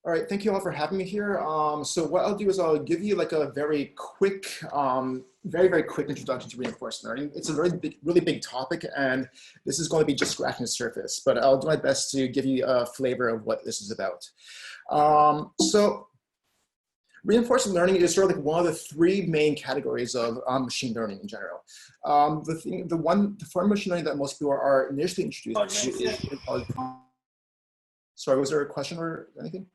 All right, thank you all for having me here. So what I'll do is I'll give you like a very quick, very quick introduction to reinforcement learning. It's a really big topic, and this is going to be just scratching the surface, but I'll do my best to give you a flavor of what this is about. So reinforcement learning is sort of like one of the three main categories of machine learning in general. The form of machine learning that most people are initially introduced to is sorry, was there a question or anything?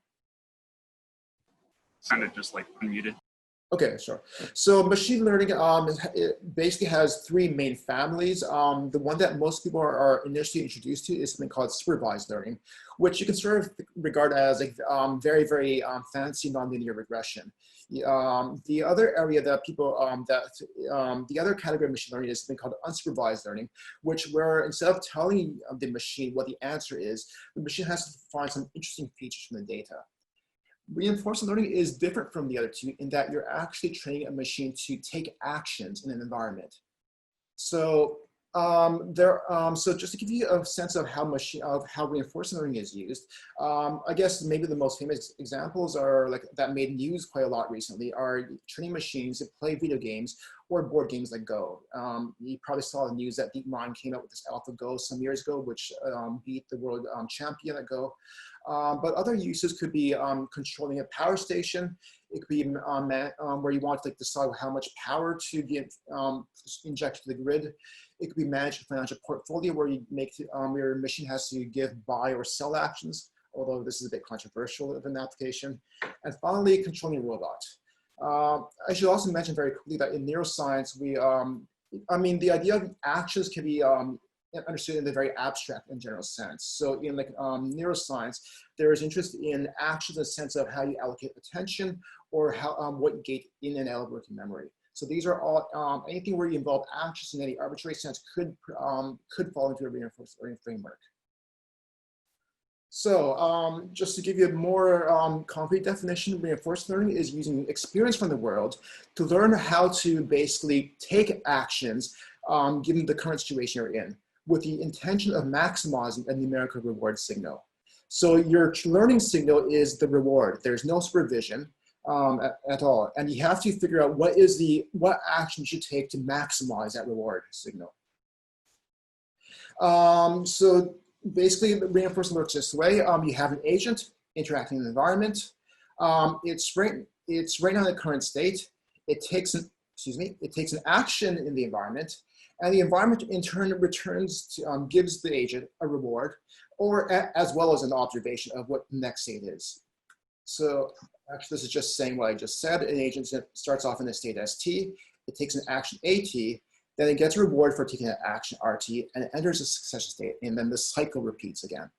Kind of just like unmuted. Okay, sure. So machine learning it basically has three main families. The one that most people are initially introduced to is something called supervised learning, which you can sort of regard as like very fancy nonlinear regression. The other area that people the other category of machine learning is something called unsupervised learning, where instead of telling the machine what the answer is, the machine has to find some interesting features from the data. Reinforcement learning is different from the other two in that you're actually training a machine to take actions in an environment. So so just to give you a sense of how reinforcement learning is used, I guess maybe the most famous examples are like that made news quite a lot recently are training machines to play video games or board games like Go. You probably saw the news that DeepMind came out with this AlphaGo some years ago, which beat the world champion at Go. But other uses could be controlling a power station. It could be where you want to like, decide how much power to get injected to the grid. It could be managing a financial portfolio where you make your machine has to give buy or sell actions, although this is a bit controversial of an application. And finally, controlling a robot. I should also mention very quickly that in neuroscience, the idea of actions can be understood in the very abstract and general sense. So in like neuroscience, there is interest in actions in the sense of how you allocate attention or how what you get in and out of working memory. So these are all anything where you involve actions in any arbitrary sense could fall into a reinforcement learning framework. So just to give you a more concrete definition, reinforcement learning is using experience from the world to learn how to basically take actions given the current situation you're in, with the intention of maximizing a numerical reward signal. So your learning signal is the reward. There's no supervision at all. And you have to figure out what action you should take to maximize that reward signal. So basically, the reinforcement works this way. You have an agent interacting in the environment. It's right now in the current state. It takes an action in the environment. And the environment in turn gives the agent a reward, or as well as an observation of what the next state is. So actually, this is just saying what I just said. An agent starts off in the state ST. It takes an action AT. Then it gets a reward for taking an action RT, and it enters a succession state, and then the cycle repeats again.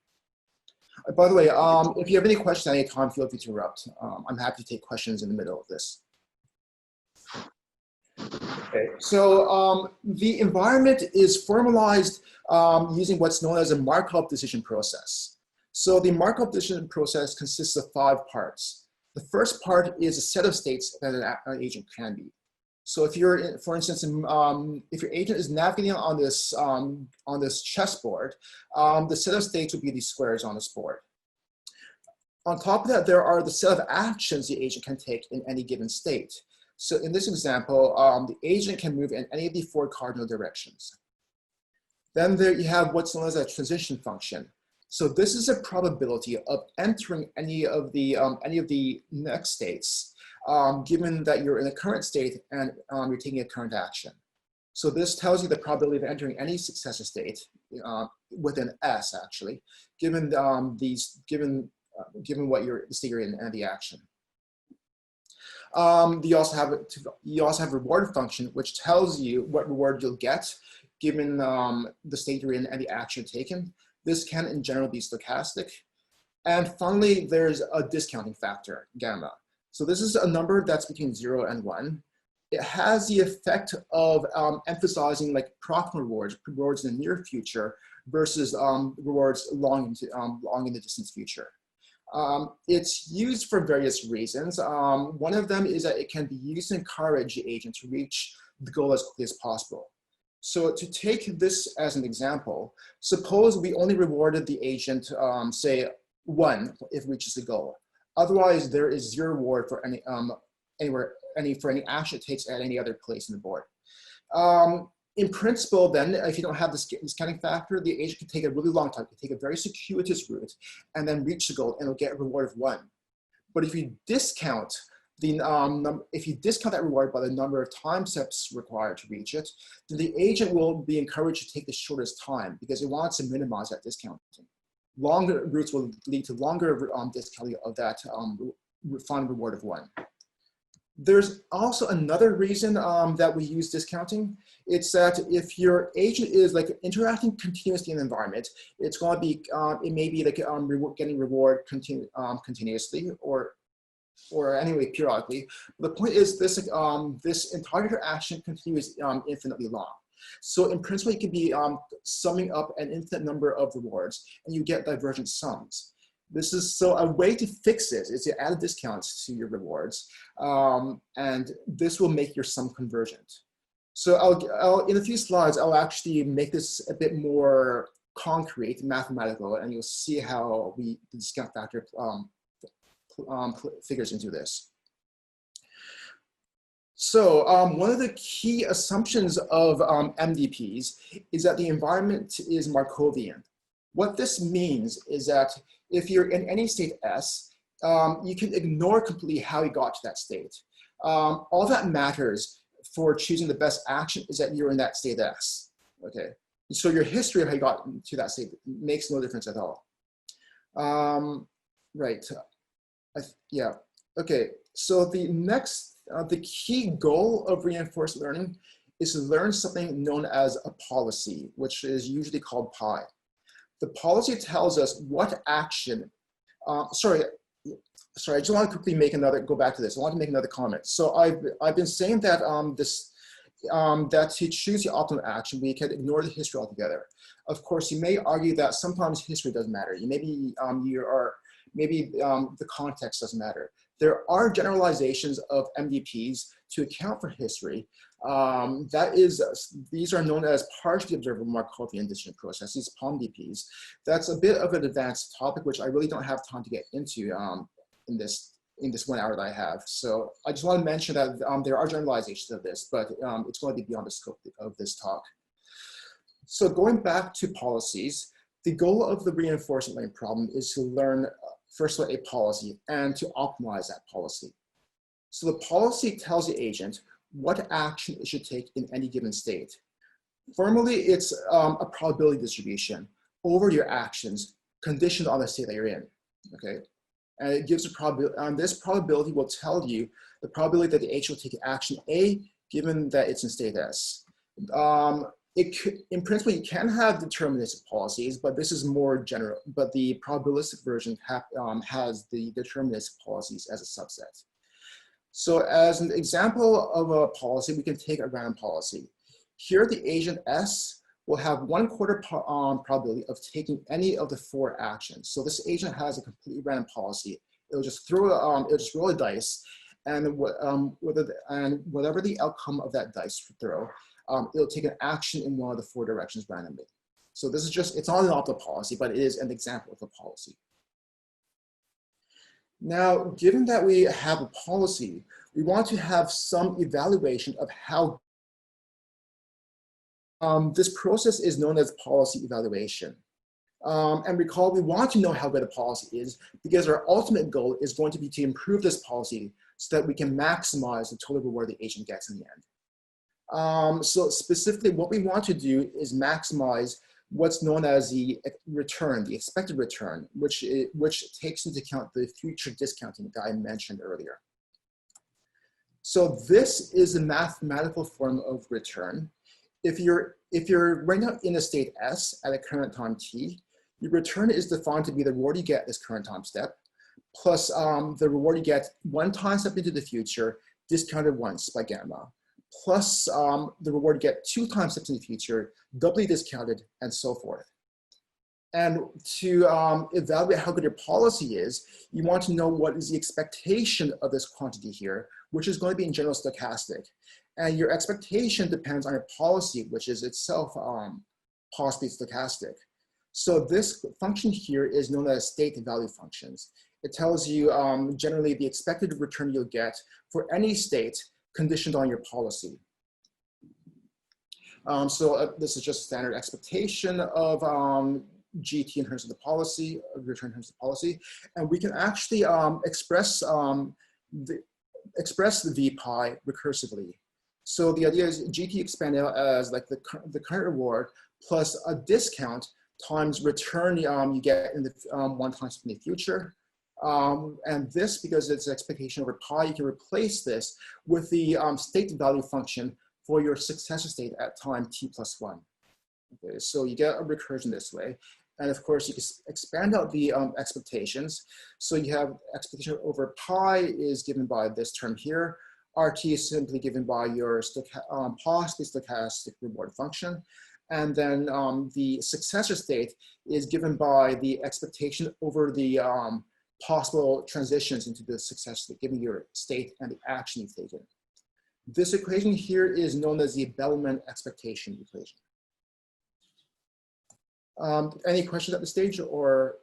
By the way, if you have any questions at any time, feel free to interrupt. I'm happy to take questions in the middle of this. Okay, so the environment is formalized using what's known as a Markov decision process. So the Markov decision process consists of 5 parts. The first part is a set of states that an agent can be. So if you're, for instance, if your agent is navigating on this chessboard, the set of states would be these squares on this board. On top of that, there are the set of actions the agent can take in any given state. So in this example, the agent can move in any of the 4 cardinal directions. Then there you have what's known as a transition function. So this is a probability of entering any of the next states, given that you're in the current state and you're taking a current action. So this tells you the probability of entering any successive state with an S actually, given the state you're in and the action. You also have a reward function, which tells you what reward you'll get given the state you're in and the action taken. This can, in general, be stochastic. And finally, there's a discounting factor, gamma. So this is a number that's between 0 and 1. It has the effect of emphasizing like proximal rewards in the near future versus rewards long in the distant future. It's used for various reasons. One of them is that it can be used to encourage the agent to reach the goal as quickly as possible. So to take this as an example, suppose we only rewarded the agent, say 1 if it reaches the goal. Otherwise, there is zero reward for any action it takes at any other place in the board. In principle, then, if you don't have this discounting factor, the agent can take a really long time, can take a very circuitous route, and then reach the goal, and it'll get a reward of 1. But if you discount that reward by the number of time steps required to reach it, then the agent will be encouraged to take the shortest time because it wants to minimize that discounting. Longer routes will lead to longer discounting of that final reward of 1. There's also another reason that we use discounting. It's that if your agent is like interacting continuously in the environment, it's going to be, it may be like getting reward continuously or anyway periodically. The point is this this entire interaction continues infinitely long. So in principle, you can be summing up an infinite number of rewards, and you get divergent sums. This is so a way to fix it is to add discounts to your rewards, and this will make your sum convergent. So I'll in a few slides, I'll actually make this a bit more concrete, mathematical, and you'll see how the discount factor figures into this. So one of the key assumptions of MDPs is that the environment is Markovian. What this means is that if you're in any state S, you can ignore completely how you got to that state. All that matters for choosing the best action is that you're in that state S, okay? So your history of how you got to that state makes no difference at all. Right, yeah, okay. So the next, the key goal of reinforced learning is to learn something known as a policy, which is usually called pi. The policy tells us what action, sorry, I just want to quickly make go back to this. I want to make another comment. So I've been saying that that to choose the optimal action, we can ignore the history altogether. Of course, you may argue that sometimes history doesn't matter. Maybe the context doesn't matter. There are generalizations of MDPs to account for history. These are known as partially observable Markovian decision processes, POMDPs. That's a bit of an advanced topic, which I really don't have time to get into in this 1 hour that I have. So I just want to mention that there are generalizations of this, but it's going to be beyond the scope of this talk. So going back to policies, the goal of the reinforcement learning problem is to learn, first of all, a policy and to optimize that policy. So the policy tells the agent what action it should take in any given state. Formally, it's a probability distribution over your actions conditioned on the state that you're in, okay? And it gives a probability, and this probability will tell you the probability that the agent will take action A given that it's in state S. In principle, you can have deterministic policies, but this is more general, but the probabilistic version has the deterministic policies as a subset. So as an example of a policy, we can take a random policy. Here, the agent S will have 1/4 probability of taking any of the 4 actions. So this agent has a completely random policy. It'll just it'll just roll a dice, and whatever the outcome of that dice throw, it'll take an action in one of the 4 directions randomly. So this is just, it's not an optimal policy, but it is an example of a policy. Now, given that we have a policy, we want to have some evaluation of how this process is known as policy evaluation. And recall, we want to know how good a policy is because our ultimate goal is going to be to improve this policy so that we can maximize the total reward the agent gets in the end. So specifically, what we want to do is maximize what's known as the return, the expected return, which takes into account the future discounting that I mentioned earlier. So this is a mathematical form of return. If you're right now in a state S at a current time t, your return is defined to be the reward you get at this current time step, plus the reward you get 1 time step into the future, discounted once by gamma, plus the reward you get 2 time steps in the future, doubly discounted, and so forth. And to evaluate how good your policy is, you want to know what is the expectation of this quantity here, which is going to be in general stochastic. And your expectation depends on your policy, which is itself possibly stochastic. So this function here is known as state value functions. It tells you generally the expected return you'll get for any state conditioned on your policy. This is just standard expectation of GT in terms of the policy, return in terms of policy. And we can actually express the VPI recursively. So the idea is GT expanded out as like the current reward plus a discount times return you get in the 1 time in the future. And this, because it's expectation over pi, you can replace this with the state value function for your successor state at time t+1. Okay, so you get a recursion this way. And of course, you can expand out the expectations. So you have expectation over pi is given by this term here. RT is simply given by your possibly stochastic reward function. And then the successor state is given by the expectation over the possible transitions into the successor state, given your state and the action you've taken. This equation here is known as the Bellman expectation equation. Any questions at this stage, or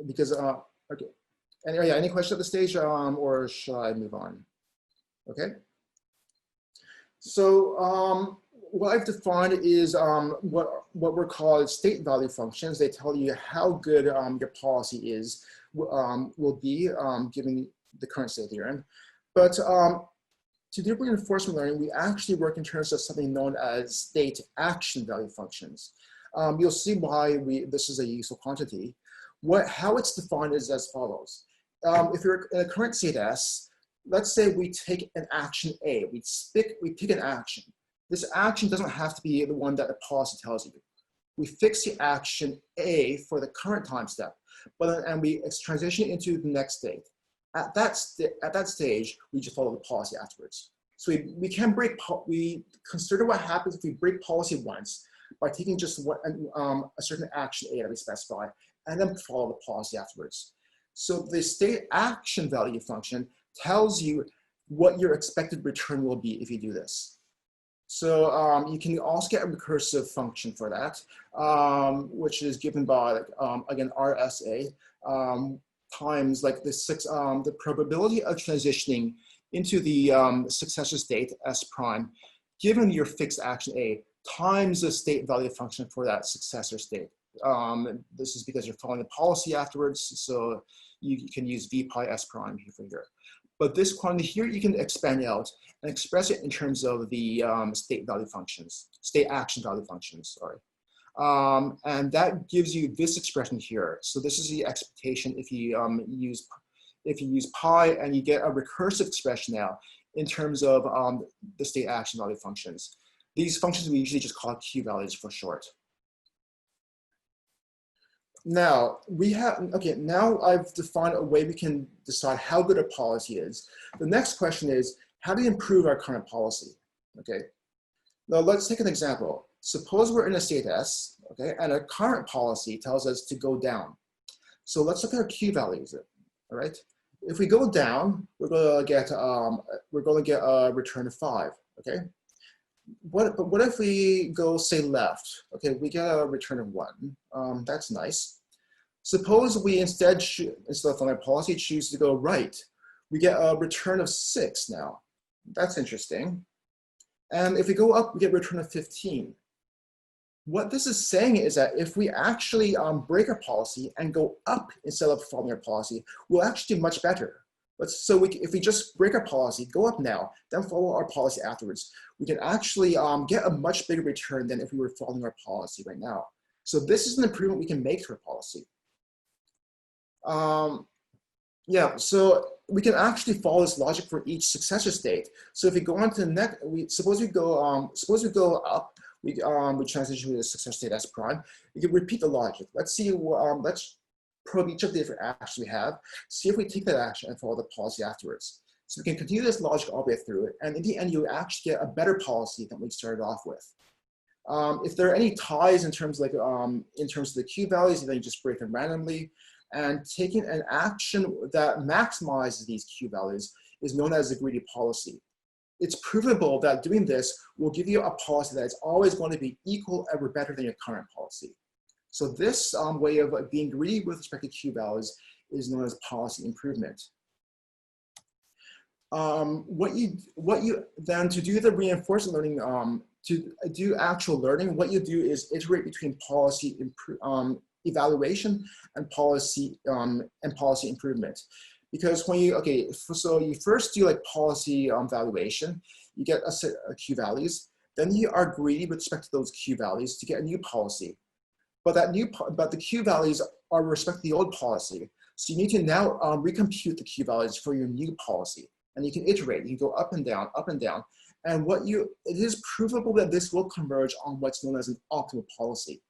because okay, any questions at this stage, or shall I move on? Okay. So what I've defined is what were called state value functions. They tell you how good your policy is will be given the current state that you're in. But to do reinforcement learning, we actually work in terms of something known as state action value functions. You'll see why this is a useful quantity. How it's defined is as follows. If you're in a current state S, let's say we take an action A. We pick an action. This action doesn't have to be the one that the policy tells you. We fix the action A for the current time step, and we transition into the next state. At that stage, we just follow the policy afterwards. So we consider what happens if we break policy once by taking just a certain action A that we specify, and then follow the policy afterwards. So the state action value function tells you what your expected return will be if you do this. So you can also get a recursive function for that, which is given by, again, RSA times like the probability of transitioning into the successor state S prime, given your fixed action A, times the state value function for that successor state. This is because you're following the policy afterwards, so you can use V pi S prime here. But this quantity here, you can expand out and express it in terms of the state value functions, state action value functions, sorry. And that gives you this expression here. So this is the expectation if you use pi, and you get a recursive expression now in terms of the state action value functions. These functions we usually just call Q values for short. Now now I've defined a way we can decide how good a policy is. The next question is, how do we improve our current policy? Okay. Now let's take an example. Suppose we're in a state S, okay, and our current policy tells us to go down. So let's look at our Q values. All right. If we go down, we're going to get a return of 5. Okay. What if we go, say, left? Okay, we get a return of 1. That's nice. Suppose we instead of following our policy, choose to go right. We get a return of 6 now. That's interesting. And if we go up, we get a return of 15. What this is saying is that if we actually break our policy and go up instead of following our policy, we'll actually do much better. If we just break our policy, go up now, then follow our policy afterwards, we can actually get a much bigger return than if we were following our policy right now. So this is an improvement we can make to our policy. Yeah, so we can actually follow this logic for each successor state. So if we go on to the next, suppose we go up, we transition to the successor state S prime. We can repeat the logic. Let's see. Let's probe each of the different actions we have. See if we take that action and follow the policy afterwards. So we can continue this logic all the way through it, and in the end, you actually get a better policy than we started off with. If there are any ties in terms of the Q values, then you just break them randomly. And taking an action that maximizes these Q values is known as a greedy policy. It's provable that doing this will give you a policy that is always going to be equal or better than your current policy. So this way of being greedy with respect to Q values is known as policy improvement. What you then, to do the reinforcement learning, to do actual learning, what you do is iterate between policy evaluation and policy improvement. Because when you, okay, so you first do like policy evaluation, you get a set of Q values, then you are greedy with respect to those Q values to get a new policy. But the Q values are with respect to the old policy. So you need to now recompute the Q values for your new policy. And you can iterate, you can go up and down, up and down. And it is provable that this will converge on what's known as an optimal policy.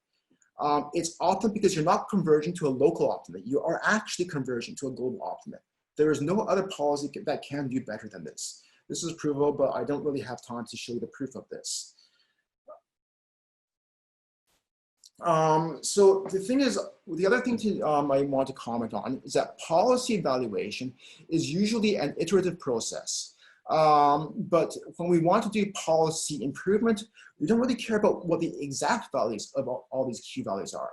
It's optimal because you're not converging to a local optimum. You are actually converging to a global optimum. There is no other policy that can do better than this. This is provable, but I don't really have time to show you the proof of this. So the thing is, the other thing I want to comment on is that policy evaluation is usually an iterative process. But when we want to do policy improvement, we don't really care about what the exact values of all these Q values are.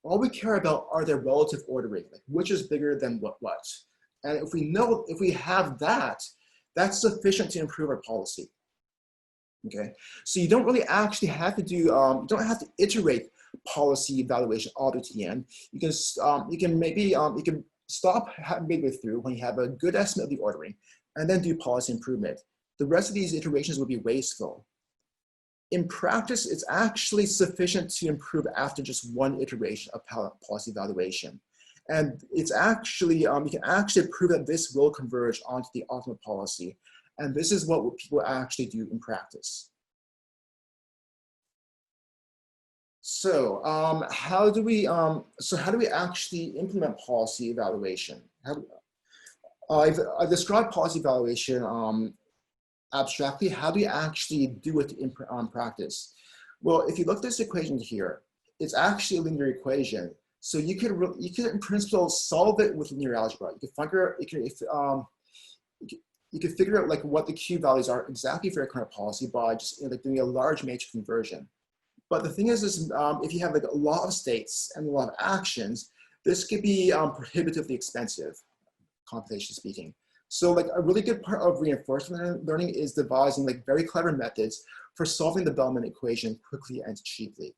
All we care about are their relative ordering, like which is bigger than what. And if we have that, that's sufficient to improve our policy. Okay, so you don't really actually have to do, you don't have to iterate policy evaluation all the way to the end. You can stop midway through when you have a good estimate of the ordering, and then do policy improvement. The rest of these iterations will be wasteful. In practice, it's actually sufficient to improve after just one iteration of policy evaluation. And it's actually, you can actually prove that this will converge onto the optimal policy. And this is what people actually do in practice. So how do we actually implement policy evaluation? I've described policy evaluation abstractly. How do you actually do it in practice? Well, if you look at this equation here, it's actually a linear equation. So you could in principle solve it with linear algebra. You could figure out like what the Q values are exactly for your current policy by just like doing a large matrix conversion. But the thing is if you have like a lot of states and a lot of actions, this could be prohibitively expensive, computationally speaking. So like a really good part of reinforcement learning is devising like very clever methods for solving the Bellman equation quickly and cheaply.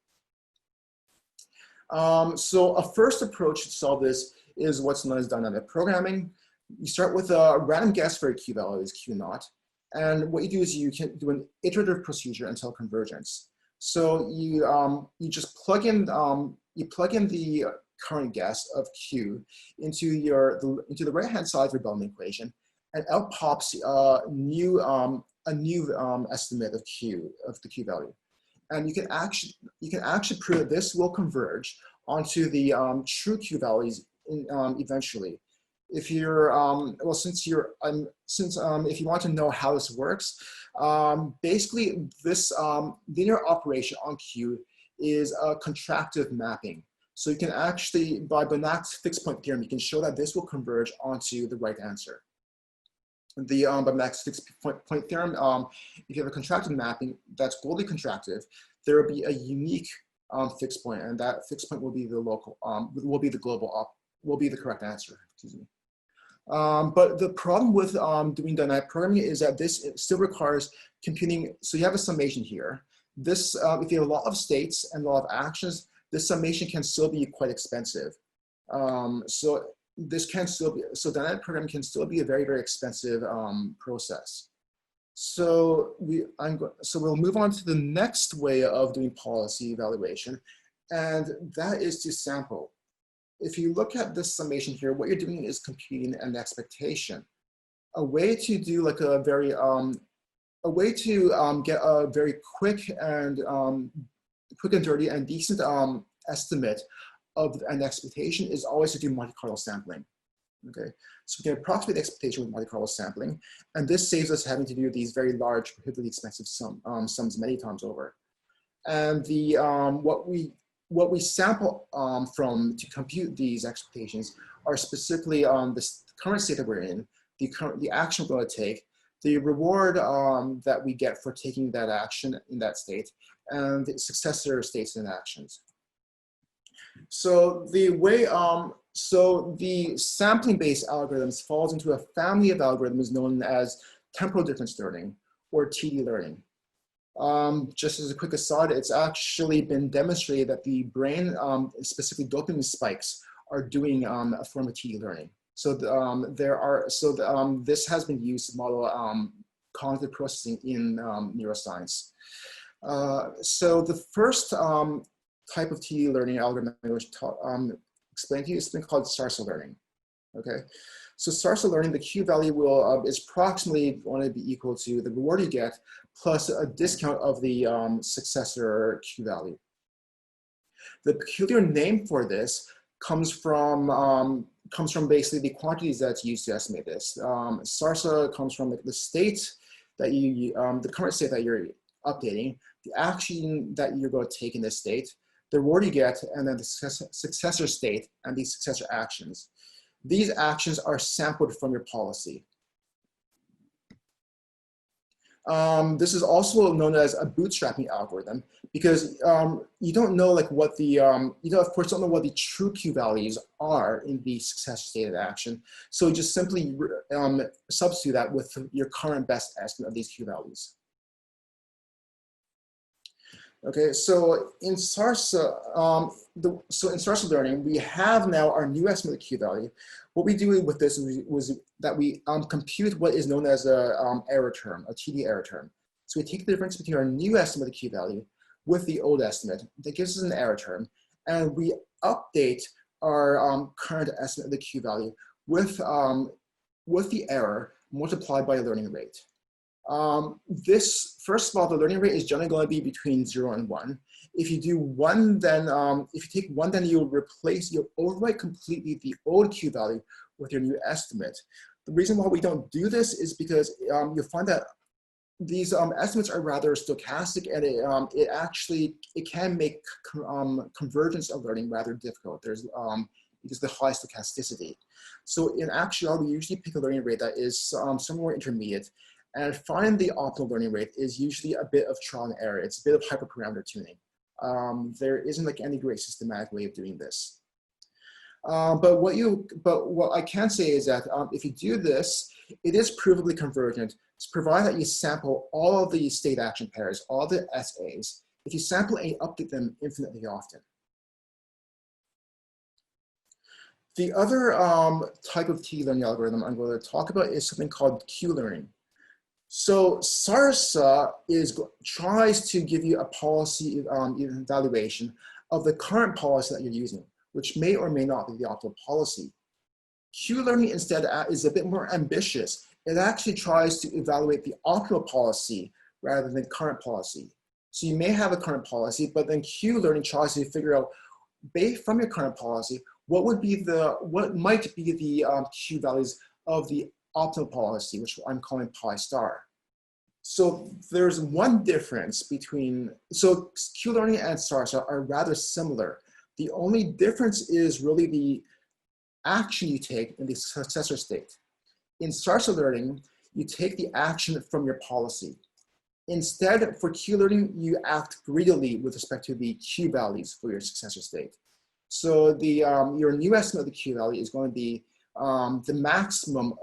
So a first approach to solve this is what's known as dynamic programming. You start with a random guess for a Q value is Q naught. And what you do is you can do an iterative procedure until convergence. So you just plug in the current guess of Q into the right-hand side of your Bellman equation, and out pops a new estimate of the Q value. And you can actually prove that this will converge onto the true Q values eventually. If you're if you want to know how this works, basically this linear operation on Q is a contractive mapping. So you can actually, by Bonnac's fixed point theorem, you can show that this will converge onto the right answer. The Bonnac's fixed point theorem, if you have a contractive mapping that's globally contractive, there will be a unique fixed point, and that fixed point will be the local, will be the correct answer. Excuse me. But the problem with doing dynamic programming is that this still requires computing. So you have a summation here. This, if you have a lot of states and a lot of actions, this summation can still be quite expensive. So dynamic programming can still be a very, very expensive process. So we'll move on to the next way of doing policy evaluation, and that is to sample. If you look at this summation here, what you're doing is computing an expectation. A way to do like a very, get a very quick and dirty and decent estimate of an expectation is always to do Monte Carlo sampling. Okay, so we can approximate the expectation with Monte Carlo sampling, and this saves us having to do these very large, prohibitively expensive sums many times over. And the what we sample from to compute these expectations are specifically this current state that we're in, the action we're going to take, the reward that we get for taking that action in that state, and the successor states and actions. So the way So the sampling-based algorithms falls into a family of algorithms known as temporal-difference learning, or TD learning. Just as a quick aside, it's actually been demonstrated that the brain, specifically dopamine spikes, are doing a form of TD learning. So this has been used to model cognitive processing in neuroscience. So the first type of TD learning algorithm I was explain to you is something called SARSA learning. Okay, so SARSA learning, the Q value will is approximately going to be equal to the reward you get plus a discount of the successor Q value. The peculiar name for this comes from basically the quantities that's used to estimate this. SARSA comes from the state that the current state that you're updating, the action that you're going to take in this state, the reward you get, and then the successor state and the successor actions. These actions are sampled from your policy. This is also known as a bootstrapping algorithm because you don't know like what the, of course don't know what the true Q values are in the successor state of action. So just simply substitute that with your current best estimate of these Q values. Okay, so in SARSA, in SARSA learning, we have now our new estimate of Q value. What we do with this was that we compute what is known as a error term, a TD error term. So we take the difference between our new estimate of Q value with the old estimate. That gives us an error term, and we update our current estimate of the Q value with the error multiplied by a learning rate. First of all, the learning rate is generally going to be between 0 and 1. If you do 1, then if you take 1, then you'll overwrite completely the old Q value with your new estimate. The reason why we don't do this is because you'll find that these estimates are rather stochastic, and it can make convergence of learning rather difficult. Because of the high stochasticity. So in actuality, we usually pick a learning rate that is somewhere intermediate. And finding the optimal learning rate is usually a bit of trial and error. It's a bit of hyperparameter tuning. There isn't like any great systematic way of doing this. But what I can say is that if you do this, it is provably convergent, provided that you sample all of the state action pairs, all the SAs. If you sample and you update them infinitely often. The other type of TD learning algorithm I'm going to talk about is something called Q learning. So SARSA tries to give you a policy evaluation of the current policy that you're using, which may or may not be the optimal policy. Q learning instead is a bit more ambitious. It actually tries to evaluate the optimal policy rather than current policy. So you may have a current policy, but then Q learning tries to figure out, based from your current policy, what might be the Q values of the optimal policy, which I'm calling pi star. So there's one difference between, so Q learning and SARSA are rather similar. The only difference is really the action you take in the successor state. In SARSA learning, you take the action from your policy. Instead, for Q learning, you act greedily with respect to the Q values for your successor state. So your new estimate of the Q value is going to be the maximum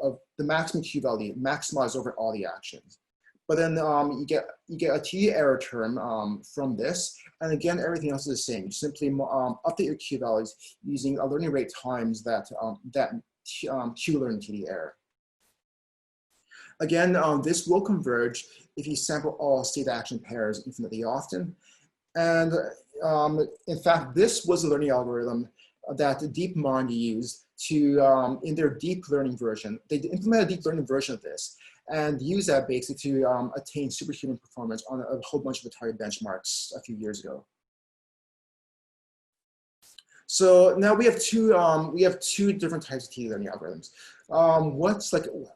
Q value maximized over all the actions. But then you get a TD error term from this, and again everything else is the same. You simply update your Q values using a learning rate times that Q learning TD error. Again, this will converge if you sample all state action pairs infinitely often. And in fact, this was a learning algorithm that DeepMind used to, in their deep learning version, they implemented a deep learning version of this and used that basically to attain superhuman performance on a whole bunch of Atari benchmarks a few years ago. So now we have two different types of TD learning algorithms.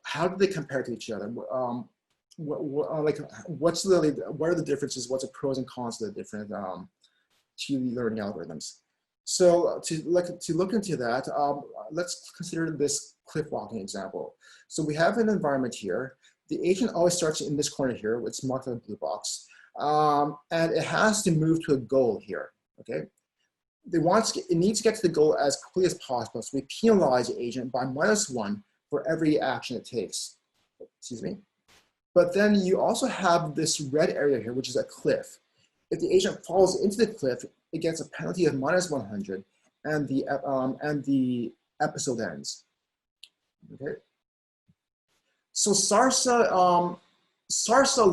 How do they compare to each other? What are the differences? What's the pros and cons of the different TD learning algorithms? So to look into that, let's consider this cliff walking example. So we have an environment here. The agent always starts in this corner here, which is marked with a blue box, and it has to move to a goal here. Okay. it needs to get to the goal as quickly as possible. So we penalize the agent by -1 for every action it takes. Excuse me. But then you also have this red area here, which is a cliff. If the agent falls into the cliff, it gets a penalty of -100, and the episode ends. Okay. So SARSA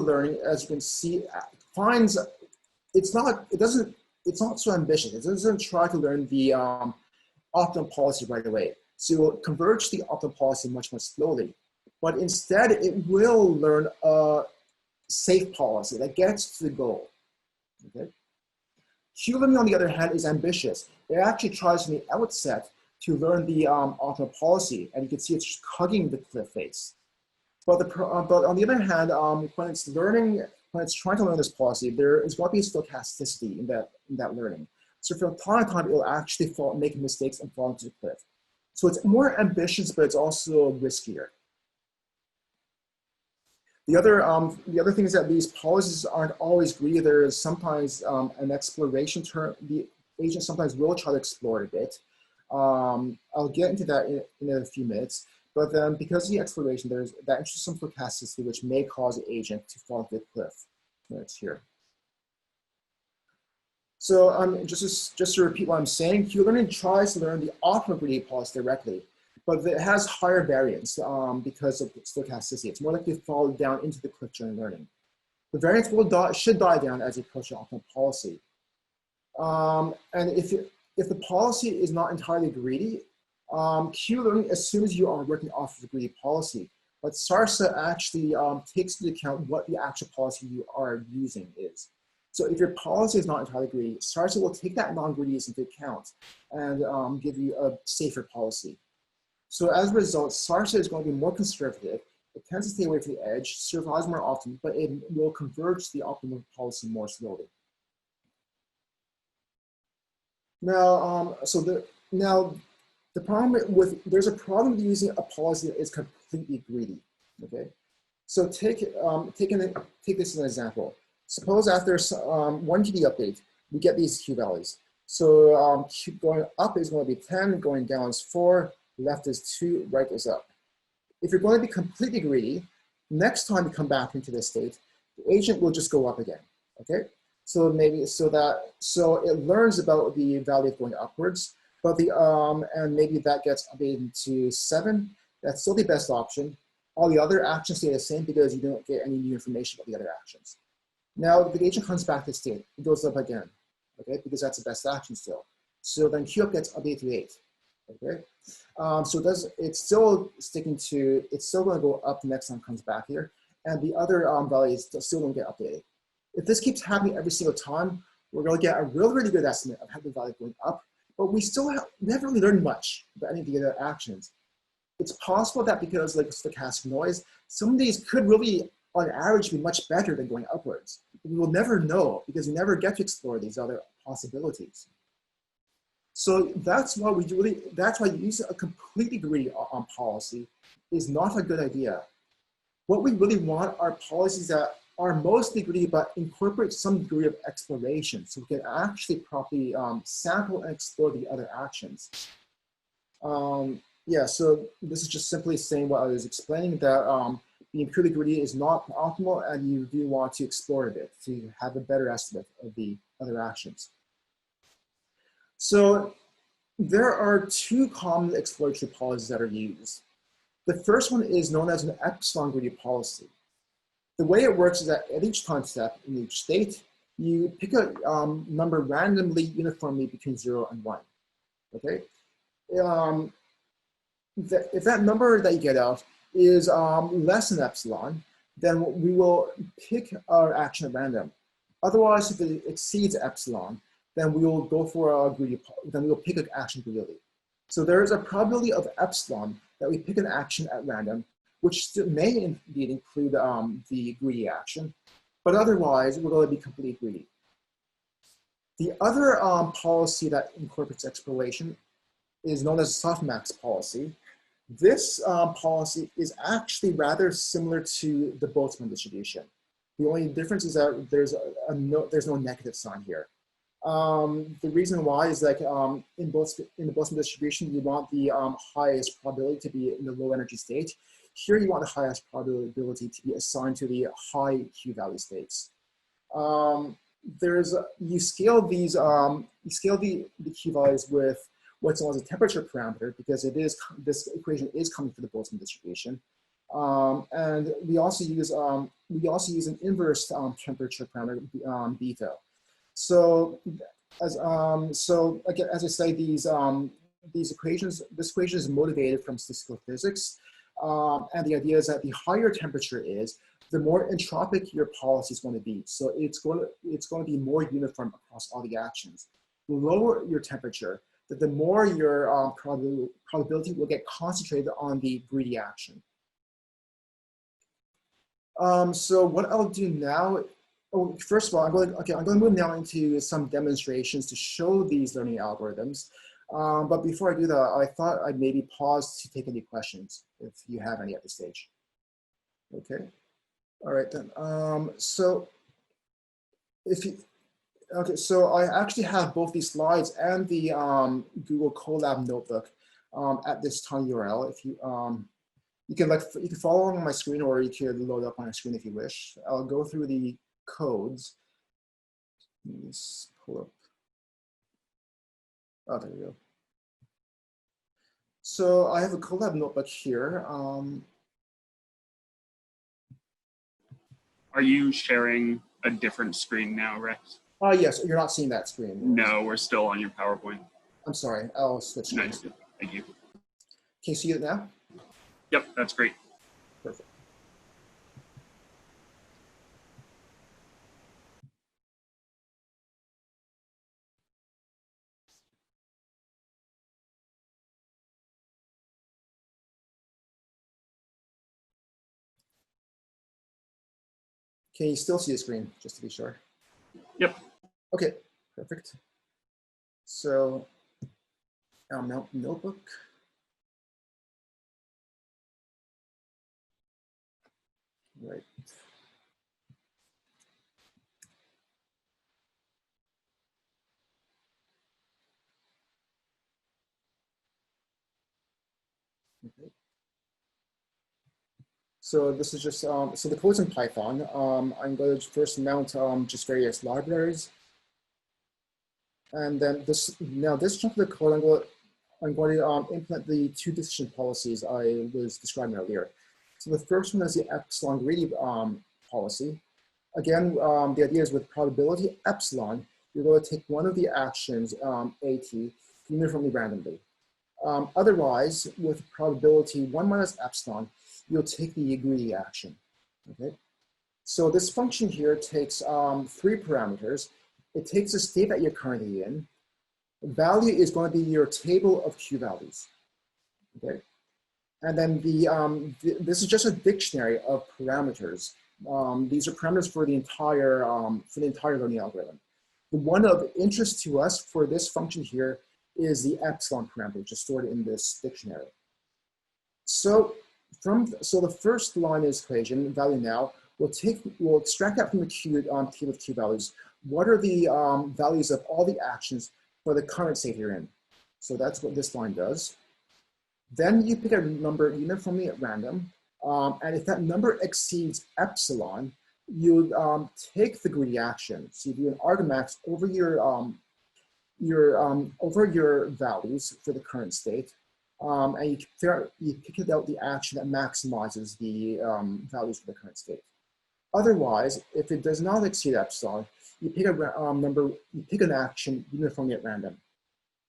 learning, as you can see, finds it's not so ambitious. It doesn't try to learn the optimum policy right away. So it will converge the optimum policy much more slowly. But instead, it will learn a safe policy that gets to the goal. Okay? Q-learning, on the other hand, is ambitious. It actually tries from the outset to learn the optimal policy, and you can see it's just hugging the cliff face. But on the other hand, when it's trying to learn this policy, there is going to be stochasticity in that learning. So from time to time, it will actually make mistakes and fall into the cliff. So it's more ambitious, but it's also riskier. The other thing is that these policies aren't always greedy. There is sometimes an exploration term. The agent sometimes will try to explore it a bit. I'll get into that in a few minutes. But then because of the exploration, there's that interesting stochasticity which may cause the agent to fall into the cliff. That's here. So just to repeat what I'm saying, Q-learning tries to learn the optimal greedy policy directly, but it has higher variance because of stochasticity. It's more likely to fall down into the cliff during learning. The variance should die down as you approach the optimal policy. And if the policy is not entirely greedy, Q-learning assumes you are working off of the greedy policy, but SARSA actually takes into account what the actual policy you are using is. So if your policy is not entirely greedy, SARSA will take that non-greediness into account and give you a safer policy. So as a result, SARSA is going to be more conservative. It tends to stay away from the edge, survives more often, but it will converge the optimal policy more slowly. Now, the problem there's a problem with using a policy that is completely greedy. Okay, so take this as an example. Suppose after one QD update, we get these Q values. So going up is going to be 10, going down is 4, left is 2, right is up. If you're going to be completely greedy, next time you come back into this state, the agent will just go up again. Okay, so it learns about the value of going upwards, but and maybe that gets updated to 7. That's still the best option. All the other actions stay the same because you don't get any new information about the other actions. Now the agent comes back to state, it goes up again, okay, because that's the best action still. So then Q up gets updated to 8, okay. It's still going to go up the next time it comes back here, and the other values still don't get updated. If this keeps happening every single time, we're going to get a really good estimate of how the value going up, but we haven't really learned much about any of the other actions. It's possible that because like stochastic noise, some of these could really, on average, be much better than going upwards. We will never know because we never get to explore these other possibilities. So that's why using a completely greedy policy is not a good idea. What we really want are policies that are mostly greedy but incorporate some degree of exploration so we can actually properly sample and explore the other actions. Yeah, so this is just simply saying what I was explaining, that being purely greedy is not optimal, and you do want to explore a bit to have a better estimate of the other actions. So there are 2 common exploratory policies that are used. The first one is known as an epsilon greedy policy. The way it works is that at each time step in each state, you pick a number randomly uniformly between 0 and 1, okay? If that number that you get out is less than epsilon, then we will pick our action at random. Otherwise, if it exceeds epsilon, then we will go for a greedy, then we will pick an action greedily. So there is a probability of epsilon that we pick an action at random, which may indeed include the greedy action, but otherwise we're going to be completely greedy. The other policy that incorporates exploration is known as softmax policy. This policy is actually rather similar to the Boltzmann distribution. The only difference is that there's no negative sign here. The reason why is like in the Boltzmann distribution, you want the highest probability to be in the low energy state. Here, you want the highest probability to be assigned to the high Q value states. You scale these the Q values with what's known as a temperature parameter, because this equation is coming from the Boltzmann distribution. And we also use an inverse temperature parameter beta. So again, as I say, this equation is motivated from statistical physics, and the idea is that the higher temperature is, the more entropic your policy is going to be. So it's going to be more uniform across all the actions. The lower your temperature, the more your probability will get concentrated on the greedy action. So what I'll do now, first of all, I'm going to move now into some demonstrations to show these learning algorithms. But before I do that, I thought I'd maybe pause to take any questions if you have any at this stage. Okay. All right then. So I actually have both these slides and the Google Colab notebook at this tiny URL. If you can follow along on my screen, or you can load up on my screen if you wish. I'll go through the codes. Let me just pull up. Oh, there we go. So I have a Colab notebook here. Are you sharing a different screen now, Rex? Yes, you're not seeing that screen. No, we're still on your PowerPoint. I'm sorry, I'll switch. Nice, thank you. Can you see it now? Yep, that's great. Perfect. Can you still see the screen, just to be sure? Yep. Okay, perfect. So, notebook. Right. Okay. So this is just, so the code's in Python. I'm going to first mount just various libraries. And then this chunk of the code, I'm going to implement the two decision policies I was describing earlier. So the first one is the epsilon greedy policy. Again, the idea is with probability epsilon, you're going to take one of the actions, AT, uniformly randomly. Otherwise, with probability 1 minus epsilon, you'll take the greedy action. Okay. So this function here takes 3 parameters. It takes the state that you're currently in. Value is going to be your table of Q values. Okay. And then this is just a dictionary of parameters. These are parameters for the entire learning algorithm. The one of interest to us for this function here is the epsilon parameter, which is stored in this dictionary. So the first line is equation value now. We'll extract that from the table of Q values. What are the values of all the actions for the current state you're in? So that's what this line does. Then you pick a number uniformly at random, and if that number exceeds epsilon, you take the greedy action. So you do an argmax over your values for the current state, and you pick out the action that maximizes the values for the current state. Otherwise, if it does not exceed epsilon, you pick you pick an action uniformly at random,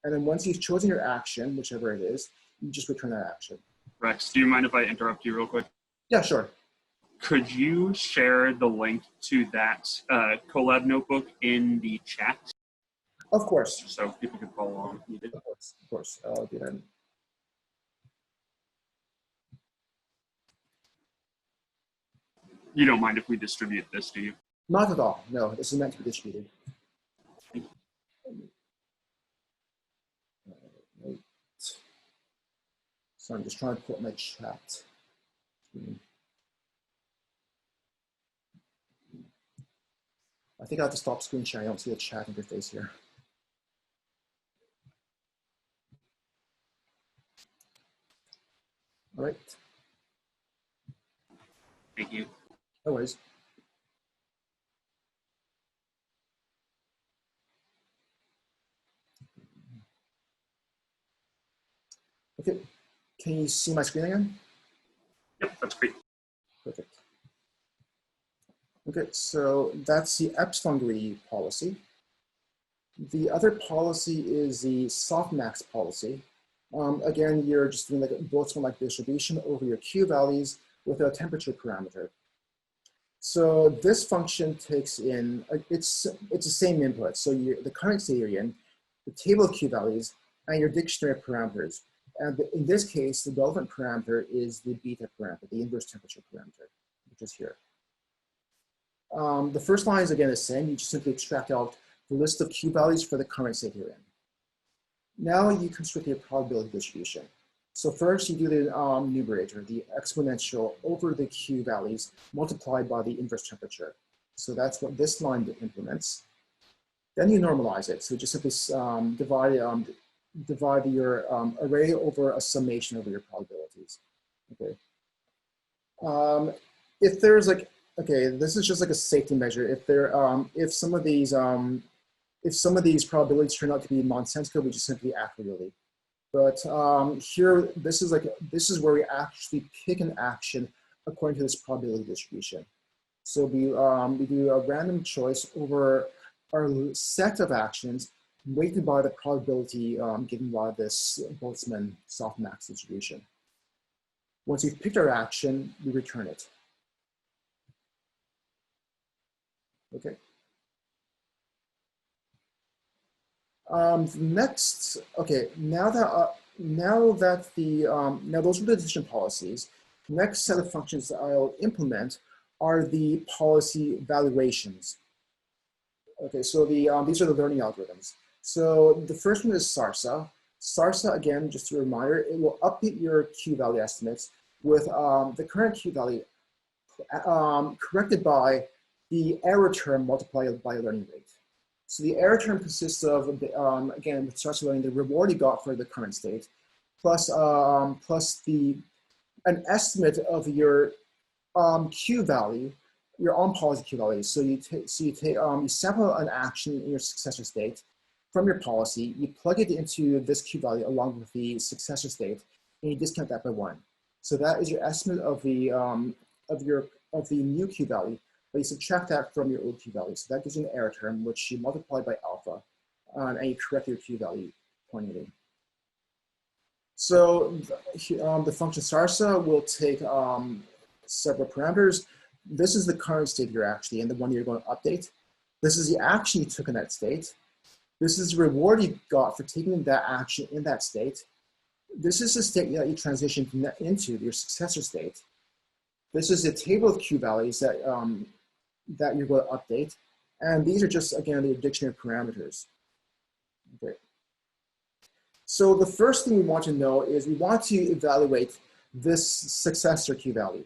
and then once you've chosen your action, whichever it is, you just return that action. Rex, do you mind if I interrupt you real quick? Yeah, sure. Could you share the link to that Colab notebook in the chat? Of course. So people can follow along if needed. Of course. I'll do that. You don't mind if we distribute this, do you? Not at all. No, this is meant to be distributed. Right. So I'm just trying to put my chat. I think I have to stop screen sharing. I don't see the chat interface here. All right, Thank you. no worries. Okay, can you see my screen again? Yep, that's great. Perfect. Okay, so that's the epsilon greedy policy. The other policy is the softmax policy. Again, you're just doing like a Boltzmann-like distribution over your Q values with a temperature parameter. So this function takes in, it's the same input. So the current state you're in, the table of Q values, and your dictionary parameters. And in this case, the relevant parameter is the beta parameter, the inverse temperature parameter, which is here. The first line is again the same. You just simply extract out the list of Q values for the current state you're in. Now you construct your probability distribution. So first you do the numerator, the exponential over the Q values multiplied by the inverse temperature. So that's what this line implements. Then you normalize it. So just simply divide your array over a summation over your probabilities. Okay. If there's like, okay, this is just like a safety measure. If some of these probabilities turn out to be nonsensical, we just simply act really. But here, this is where we actually pick an action according to this probability distribution. So we do a random choice over our set of actions weighted by the probability given by this Boltzmann softmax distribution. Once we've picked our action, we return it. Okay. Next, okay, now those are the decision policies. Next set of functions that I'll implement are the policy valuations. Okay, so these are the learning algorithms. So the first one is SARSA. SARSA, again, just a reminder, it will update your Q value estimates with the current Q value corrected by the error term multiplied by learning rate. So the error term consists of, again, with SARSA learning, the reward you got for the current state, plus an estimate of your Q value, your on-policy Q value. So you sample an action in your successor state from your policy, you plug it into this Q value along with the successor state, and you discount that by 1. So that is your estimate of the new Q value. But you subtract that from your old Q value. So that gives you an error term, which you multiply by alpha, and you correct your Q value pointing. So the function SARSA will take several parameters. This is the current state you're actually in, the one you're going to update. This is the action you took in that state. This is the reward you got for taking that action in that state. This is the state that you transitioned into, your successor state. This is the table of Q values that you're going to update. And these are just, again, the dictionary parameters. Okay. So the first thing we want to know is we want to evaluate this successor Q value.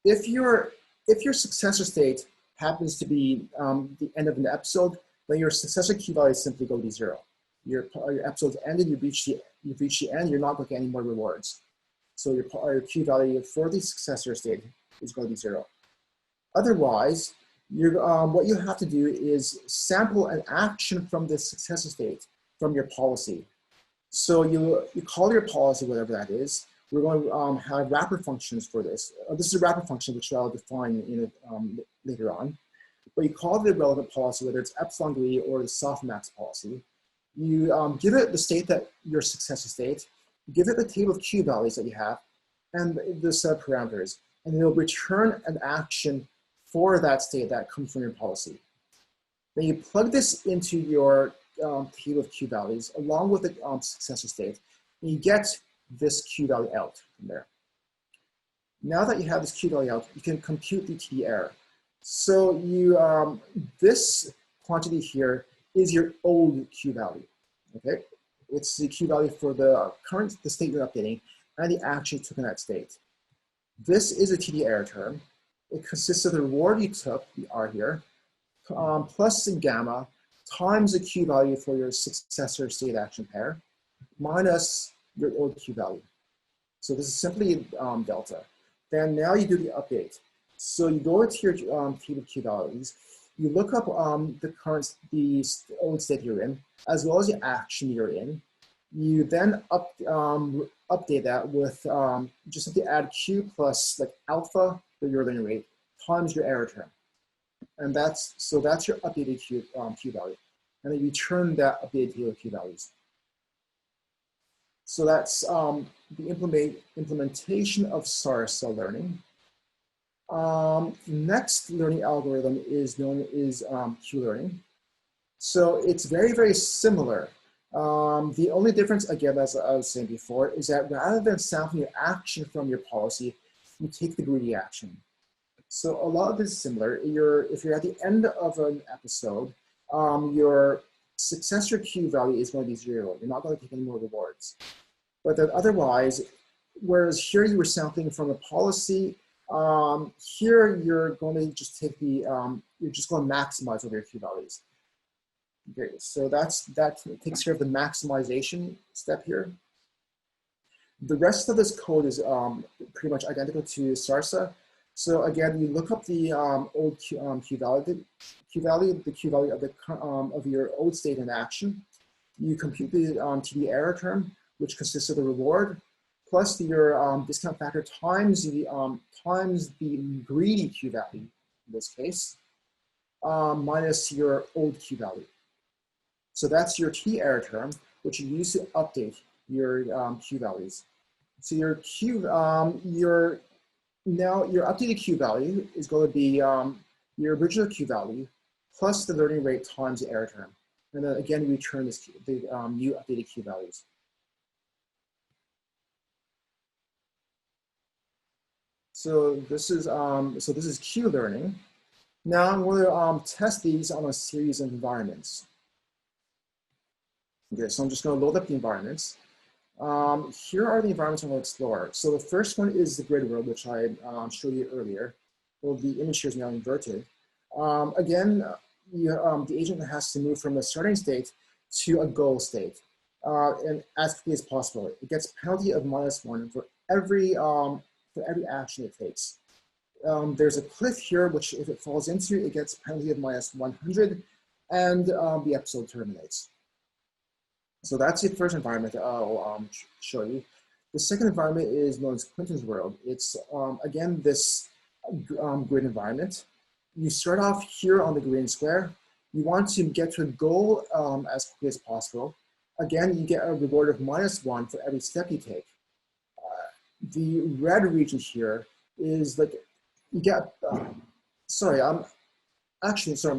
If your successor state happens to be the end of an episode, then your successor Q value is simply going to be 0. Your episode's ended, you've reached the end, you're not going to get any more rewards. So your Q value for the successor state is going to be 0. Otherwise, what you have to do is sample an action from the successor state from your policy. So you call your policy, whatever that is. We're going to have wrapper functions for this. This is a wrapper function, which I'll define later on. But you call the relevant policy, whether it's epsilon greedy or the softmax policy. You give it the state that your successor state, give it the table of Q values that you have, and the set of parameters, and it'll return an action for that state that comes from your policy. Then you plug this into your table of Q values along with the successor state, and you get this Q value out from there. Now that you have this Q value out, you can compute the TD error. So this quantity here is your old Q value, okay? It's the Q value for the state you're updating and the action you took in that state. This is a TD error term. It consists of the reward you took, the R here, plus the gamma times the Q value for your successor state action pair, minus your old Q value. So this is simply delta. Then now you do the update. So you go into your table Q values, you look up the old state you're in, as well as the action you're in. You then update that with just simply add Q plus like alpha, your learning rate, times your error term. And that's your updated Q value. And then you return that updated table Q values. So that's the implementation of SARSA learning. Next learning algorithm is known as Q-learning. So it's very, very similar. The only difference, again, as I was saying before, is that rather than sampling your action from your policy, you take the greedy action. So a lot of this is similar. If you're at the end of an episode, your successor Q value is going to be 0. You're not going to take any more rewards. But then otherwise, whereas here you were sampling from a policy, here you're going to just take the, you're just going to maximize over your Q values. Okay, so that takes care of the maximization step here. The rest of this code is pretty much identical to SARSA. So again, you look up the old Q value of your old state in action. You compute the TD error term, which consists of the reward, plus your discount factor times the greedy Q value, in this case, minus your old Q value. So that's your T error term, which you use to update your Q values. So your updated Q value is going to be your original Q value plus the learning rate times the error term. And then again, we return the new updated Q values. So this is Q learning. Now I'm going to test these on a series of environments. Okay, so I'm just going to load up the environments. Here are the environments I'm going to explore. So the first one is the grid world, which I showed you earlier. Well, the image here is now inverted. Again, the agent has to move from a starting state to a goal state, and as quickly as possible. It gets penalty of -1 for every action it takes. There's a cliff here, which if it falls into, it gets penalty of -100, and the episode terminates. So that's the first environment that I'll show you. The second environment is known as Clinton's world. It's, again, this grid environment. You start off here on the green square. You want to get to a goal as quickly as possible. Again, you get a reward of -1 for every step you take. The red region here is like, you get, sorry,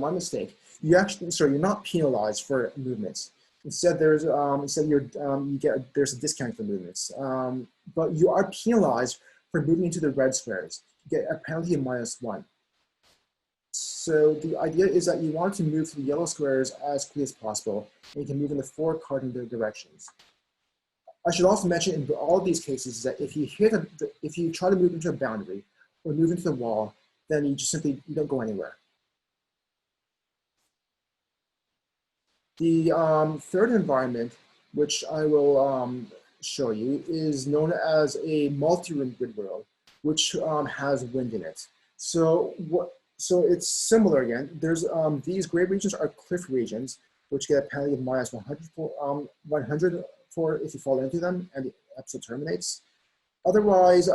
my mistake. You're not penalized for movements. Instead, there's there's a discount for movements, but you are penalized for moving into the red squares. You get a penalty of -1. So the idea is that you want to move to the yellow squares as quickly as possible, and you can move in the 4 cardinal directions. I should also mention in all of these cases that if you try to move into a boundary or move into the wall, then you just simply don't go anywhere. The third environment, which I will show you, is known as a multi-room grid world, which has wind in it. So it's similar again. There's these gray regions are cliff regions, which get a penalty of -100 for if you fall into them and the episode terminates. Otherwise,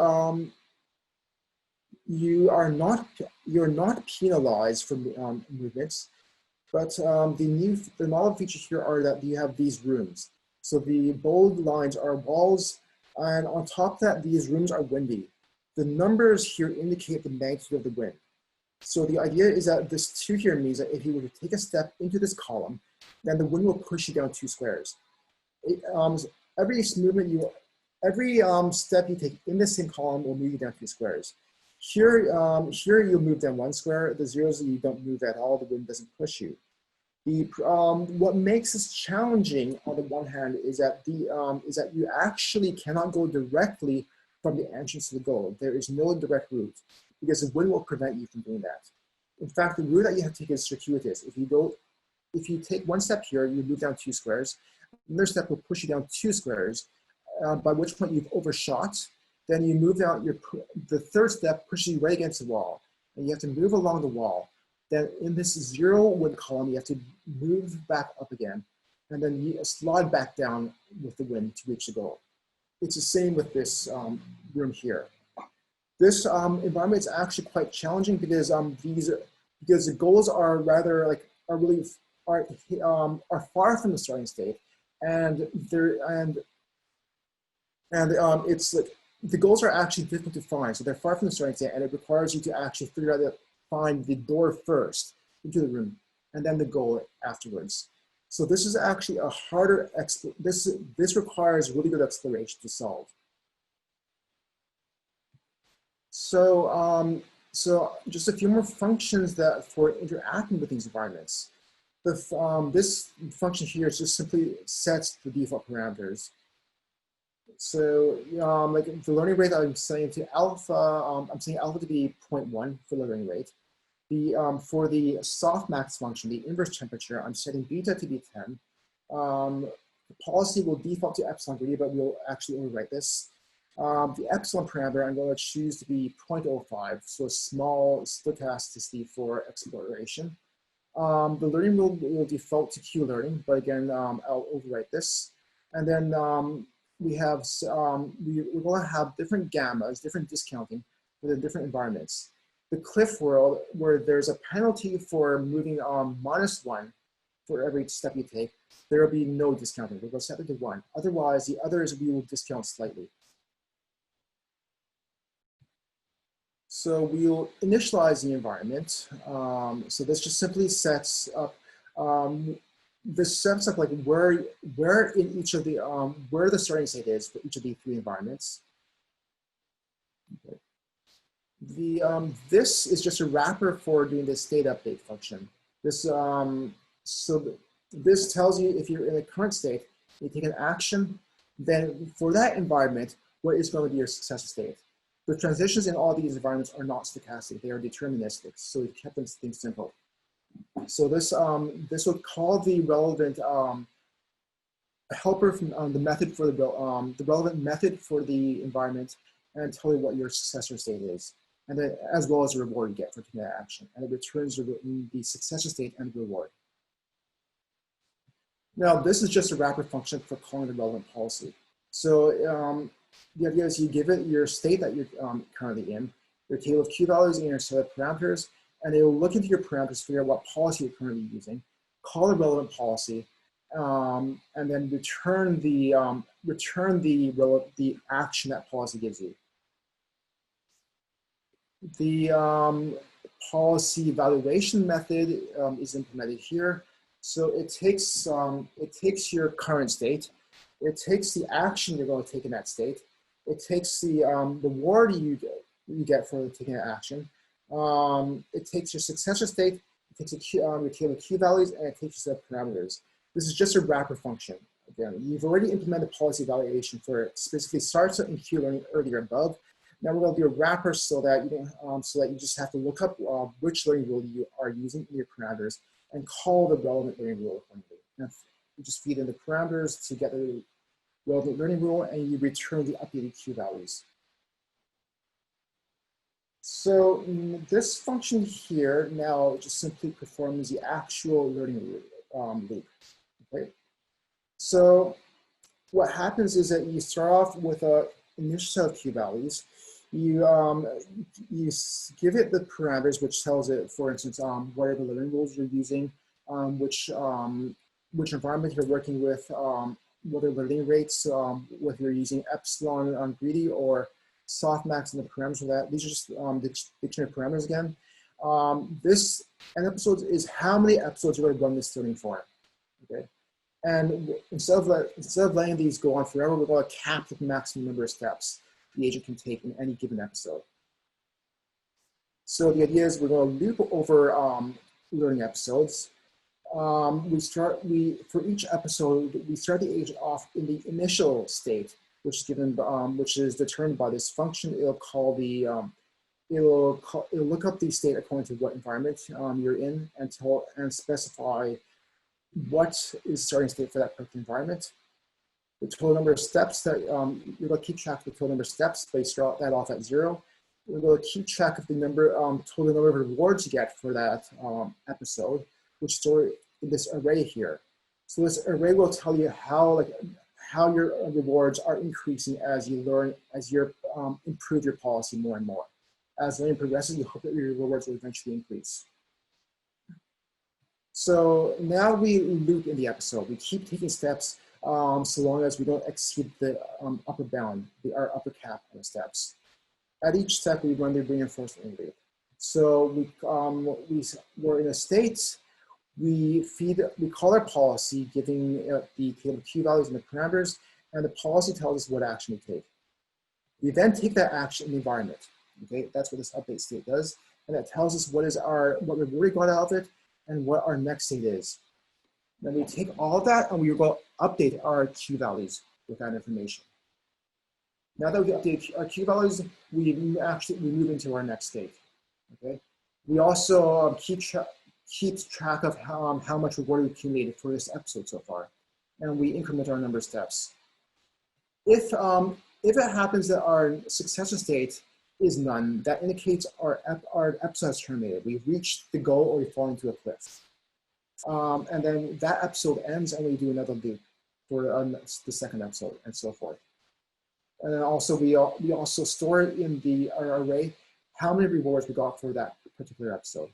you're not penalized for movements. But the novel features here are that you have these rooms. So the bold lines are walls, and on top of that, these rooms are windy. The numbers here indicate the magnitude of the wind. So the idea is that this 2 here means that if you were to take a step into this column, then the wind will push you down 2 squares. Every step you take in the same column will move you down 2 squares. Here you'll move down 1 square. The zeros, you don't move at all. The wind doesn't push you. What makes this challenging on the one hand is that you actually cannot go directly from the entrance to the goal. There is no direct route because the wind will prevent you from doing that. In fact, the route that you have to take is circuitous. If you take 1 step here, you move down 2 squares. Another step will push you down 2 squares, by which point you've overshot. Then you move down, the third step pushes you right against the wall. And you have to move along the wall. Then in this 0 wind column, you have to move back up again. And then you slide back down with the wind to reach the goal. It's the same with this room here. This environment is actually quite challenging because the goals are rather like are far from the starting state, and it's like the goals are actually difficult to find. So they're far from the starting state, and it requires you to actually figure out find the door first into the room, and then the goal afterwards. So this is actually a harder this requires really good exploration to solve. So so just a few more functions that for interacting with these environments. This function here is just simply sets the default parameters. So like the learning rate I'm setting to alpha, I'm setting alpha to be 0.1 for the learning rate. For the softmax function, the inverse temperature, I'm setting beta to be 10. The policy will default to epsilon greedy, but we'll actually overwrite this. The epsilon parameter, I'm going to choose to be 0.05, so a small stochasticity for exploration. The learning rule will default to Q learning, but again, I'll overwrite this. And then we're going to have different gammas, different discounting for the different environments. The cliff world, where there's a penalty for moving -1 for every step you take, there will be no discounting. We'll set it to 1. Otherwise, the others we will discount slightly. So we'll initialize the environment. So this just simply sets up, like where in each of the, where the starting state is for each of the 3 environments. Okay. This is just a wrapper for doing the state update function. This, this tells you if you're in the current state, you take an action, then for that environment, what is going to be your successor state? The transitions in all these environments are not stochastic, they are deterministic, so we kept things simple. So this, this would call the relevant helper from the method for the relevant method for the environment and tell you what your successor state is, and then as well as the reward you get for taking that action, and it returns the successor state and the reward. Now this is just a wrapper function for calling the relevant policy. So the idea is you give it your state that you're currently in, your table of Q values and your set of parameters, and it will look into your parameters, figure out what policy you're currently using, call the relevant policy, and then return the action that policy gives you. The policy evaluation method is implemented here. So it takes your current state, it takes the action you're going to take in that state, it takes the reward you get for taking that action, it takes your successor state, it takes your table of Q values, and it takes your set of parameters. This is just a wrapper function. Again, you've already implemented policy evaluation for specifically SARSA and Q learning earlier above. Now we're going to do a wrapper so that you don't, so that you just have to look up which learning rule you are using in your parameters and call the relevant learning rule accordingly. And you just feed in the parameters to get the relevant learning rule, and you return the updated Q values. So this function here now just simply performs the actual learning loop. Okay. So what happens is that you start off with an initial set of Q values. You give it the parameters, which tells it, for instance, what are the learning rules you're using, which environment you're working with, what are learning rates, whether you're using epsilon on greedy or softmax and the parameters for that. These are just the dictionary parameters again. This n episodes is how many episodes you're going to run this tuning for. Okay, and instead of letting these go on forever, we're going to cap the maximum number of steps the agent can take in any given episode. So the idea is we're going to loop over learning episodes. For each episode, we start the agent off in the initial state, which is determined by this function. It'll call the it'll look up the state according to what environment you're in and specify what is starting state for that particular environment. the total number of steps that you're going to keep track of the total number of steps, but you start that off at 0. We're going to keep track of the total number of rewards you get for that episode, which store in this array here. So this array will tell you how your rewards are increasing as you learn, as you improve your policy more and more. As learning progresses, you hope that your rewards will eventually increase. So now we loop in the episode. We keep taking steps so long as we don't exceed the upper bound, our upper cap of the steps. At each step, we run the reinforcement loop. So we're in a state, we call our policy, giving the table Q values and the parameters, and the policy tells us what action we take. We then take that action in the environment. Okay, that's what this update state does, and it tells us what reward we got out of it, and what our next state is. Then we take all of that and we will update our Q values with that information. Now that we update our Q values, we move into our next state. Okay. We also keep track of how much reward we accumulated for this episode so far, and we increment our number of steps. If it happens that our successor state is none, that indicates our episode has terminated. We've reached the goal or we fall into a cliff. And then that episode ends and we do another loop for the second episode and so forth. And then also we also store in our array how many rewards we got for that particular episode.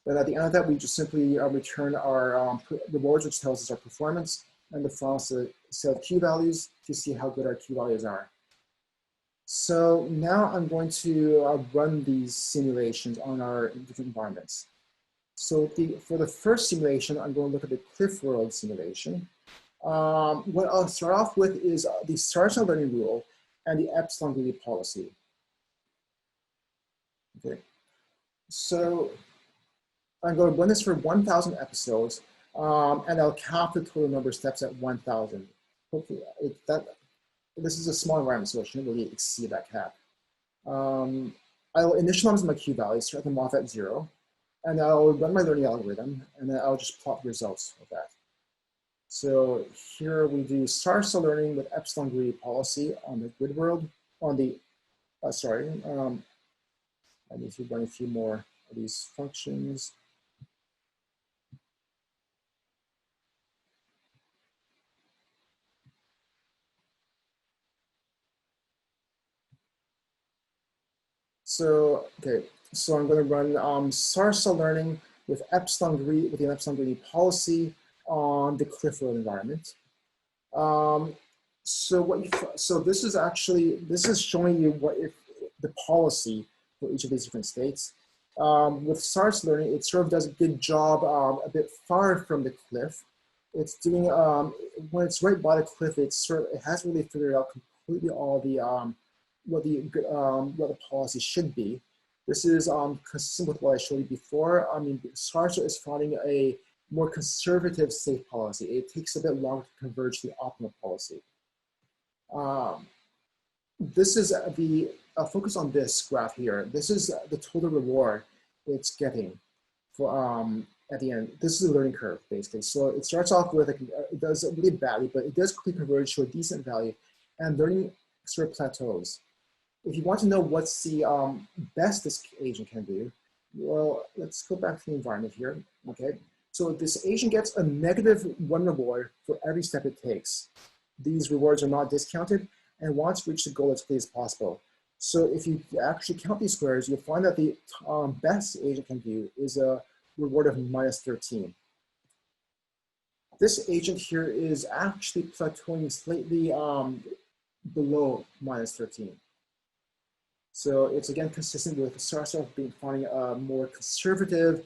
But at the end of that, we just simply return our rewards, which tells us our performance, and the final set of Q values to see how good our Q values are. So now I'm going to run these simulations on our different environments. So for the first simulation, I'm going to look at the Cliff World simulation. What I'll start off with is the SARSA learning rule and the epsilon greedy policy. Okay, so I'm going to run this for 1,000 episodes, and I'll count the total number of steps at 1,000. Hopefully, this is a small environment, so it shouldn't really exceed that cap. I'll initialize my Q values, start them off at 0, and I'll run my learning algorithm, and then I'll just plot the results of that. So here we do SARSA learning with epsilon greedy policy on the grid world, on the, I need to run a few more of these functions. So, okay, so I'm going to run SARSA learning with the epsilon greedy policy on the Cliff World environment. So this is showing you what if the policy for each of these different states. With SARSA learning, it sort of does a good job a bit far from the cliff. It's doing when it's right by the cliff, it hasn't really figured out completely all the what the policy should be. This is consistent with what I showed you before. I mean, SARSA is finding a more conservative safe policy. It takes a bit longer to converge to the optimal policy. This is I'll focus on this graph here. This is the total reward it's getting for at the end. This is a learning curve, basically. So it starts off with, it does really badly, but it does quickly converge to a decent value, and learning sort of plateaus. If you want to know what's the best this agent can do, well, let's go back to the environment here, okay? So this agent gets a -1 reward for every step it takes. These rewards are not discounted and wants to reach the goal as quickly as possible. So if you actually count these squares, you'll find that the best agent can do is a reward of -13. This agent here is actually plateauing slightly below -13. So it's again consistent with SARSA finding a more conservative,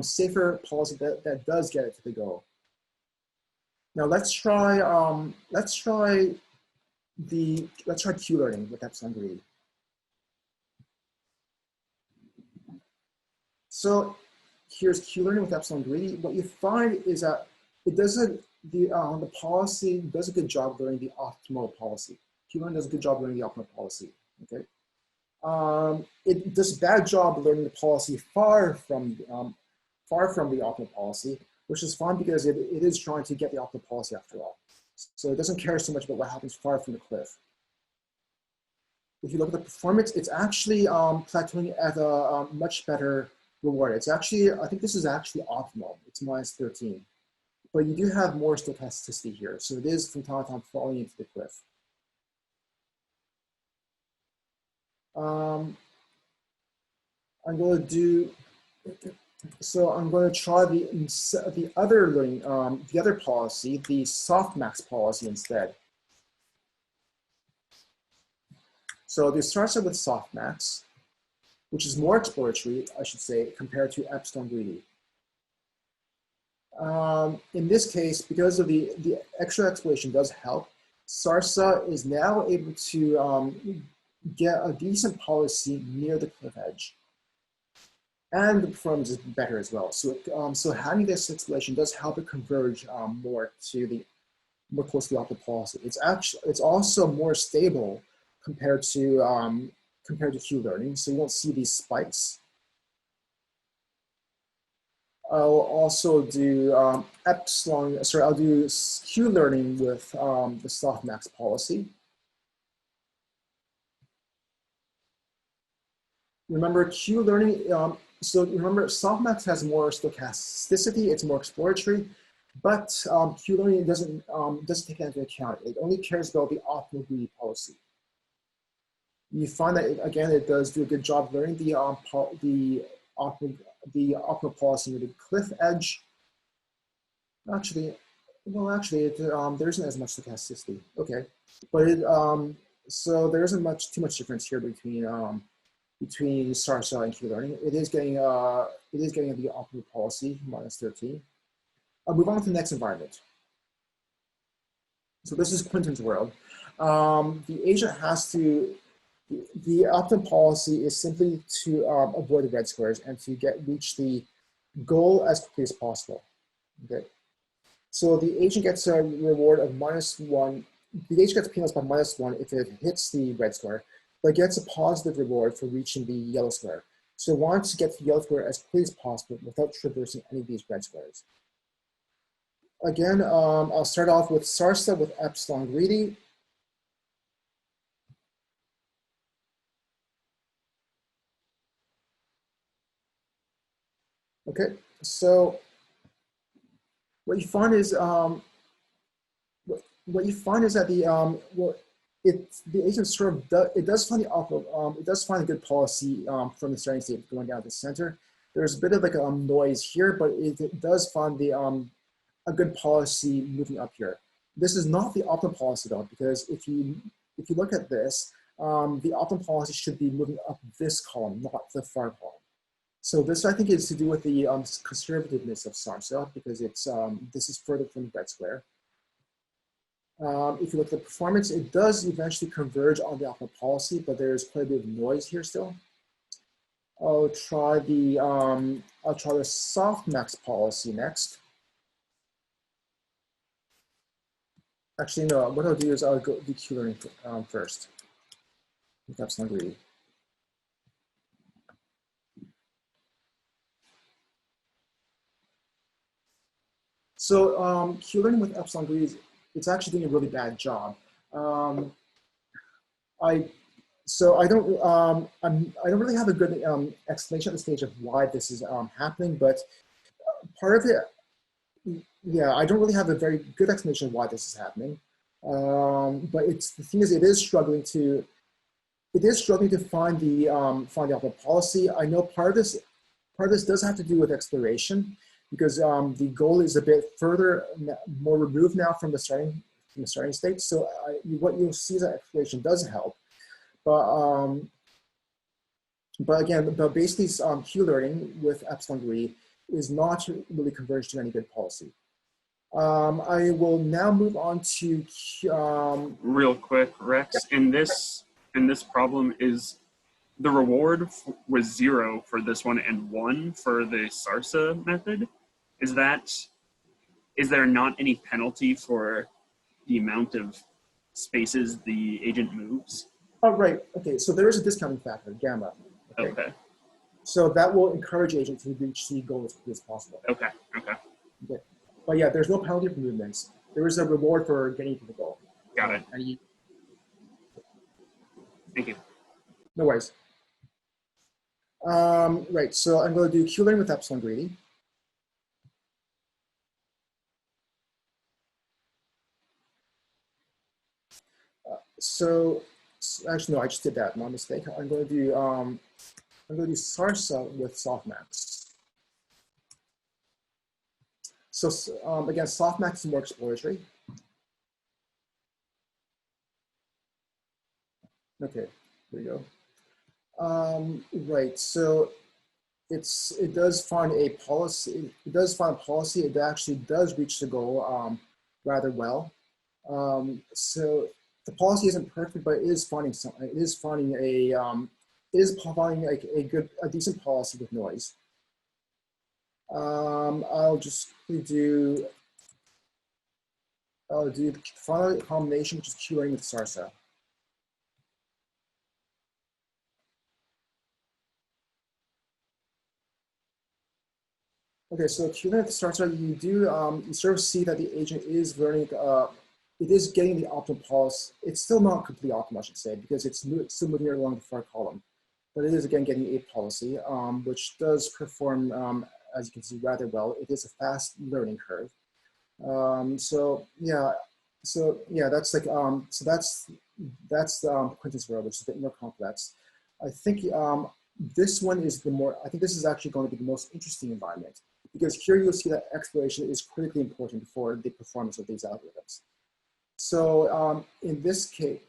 safer policy that does get it to the goal. Now let's try Q learning with epsilon greedy. So here's Q learning with epsilon greedy. What you find is that it doesn't the policy does a good job learning the optimal policy. Q learning does a good job learning the optimal policy. Okay. It does a bad job learning the policy far from the optimal policy, which is fine because it is trying to get the optimal policy after all. So it doesn't care so much about what happens far from the cliff. If you look at the performance, it's actually plateauing at a much better reward. It's actually, I think this is actually optimal. It's -13. But you do have more stochasticity here. So it is from time to time falling into the cliff. I'm going to do, so I'm going to try the other learning, the other policy, the softmax policy instead. So this starts out with softmax, which is more exploratory, I should say, compared to epsilon greedy. In this case, because of the extra exploration does help, SARSA is now able to get a decent policy near the cliff edge. And the performance is better as well. So, so having this exploration does help it converge more close to the optimal policy. It's also more stable compared to Q learning, so you won't see these spikes. I'll also do I'll do Q learning with the softmax policy. Remember Q learning, so remember softmax has more stochasticity, it's more exploratory, but Q learning doesn't take that into account. It only cares about the optimal greedy policy. You find that, again, it does do a good job learning the optimal policy near the cliff edge. Actually, well, actually, there isn't as much stochasticity. Okay, but so there isn't too much difference here between SARSA and Q learning. It is getting the optimal policy -13. I'll move on to the next environment. So this is Quinton's world. The agent has to. The optimal policy is simply to avoid the red squares and to reach the goal as quickly as possible. Okay, so the agent gets a reward of -1. The agent gets penalized by -1 if it hits the red square, but gets a positive reward for reaching the yellow square. So it wants to get to the yellow square as quickly as possible without traversing any of these red squares. Again, I'll start off with SARSA with epsilon greedy. Okay, so what you find is that the agent sort of does find a good policy from the starting state going down to the center. There's a bit of like a noise here, but it does find a good policy moving up here. This is not the optimal policy though, because if you look at this, the optimal policy should be moving up this column, not the far column. So this, I think, is to do with the conservativeness of SARSA, because this is further from the red square. If you look at the performance, it does eventually converge on the optimal policy, but there's quite a bit of noise here still. I'll try the softmax policy next. Actually, no. What I'll do is I'll go do Q learning first. If that's not greedy. So Q learning with epsilon greedy, it's actually doing a really bad job. I don't really have a good explanation at this stage of why this is happening, but part of it, yeah, I don't really have a very good explanation of why this is happening. But the thing is, it is struggling to find the optimal policy. I know part of this does have to do with exploration, because the goal is a bit more removed now from the starting state. So what you'll see is that exploration does help, but basically Q learning with epsilon greedy is not really converged to any good policy. I will now move on to real quick, Rex. In this problem, is the reward was 0 for this one and 1 for the SARSA method. Is there not any penalty for the amount of spaces the agent moves? Oh, right. Okay. So there is a discounting factor, gamma. Okay. So that will encourage agent to reach the goal as quickly as possible. Okay. But yeah, there's no penalty for movements. there is a reward for getting to the goal. Got it. And Thank you. no worries. Right, so I'm going to do Q-learning with epsilon greedy. So actually, no, I just did that. My mistake. I'm going to do SARSA with softmax. So again, softmax is more exploratory. Okay, there you go. Right, so it does find a policy. It does find a policy. It actually does reach the goal rather well. So the policy isn't perfect, but it is finding something. It is finding like a decent policy with noise. I'll do the final combination, which is Q-learning with SARSA. Okay, so Q-learning with SARSA, you sort of see that the agent is learning. It is getting the optimal policy. It's still not completely optimal, I should say, because it's still moving along the far column. But it is, again, getting a policy, which does perform, as you can see, rather well. It is a fast learning curve. So yeah, that's like, that's the Quintus row, which is a bit more complex. I think this one is I think this is actually going to be the most interesting environment, because here you'll see that exploration is critically important for the performance of these algorithms. So in this case,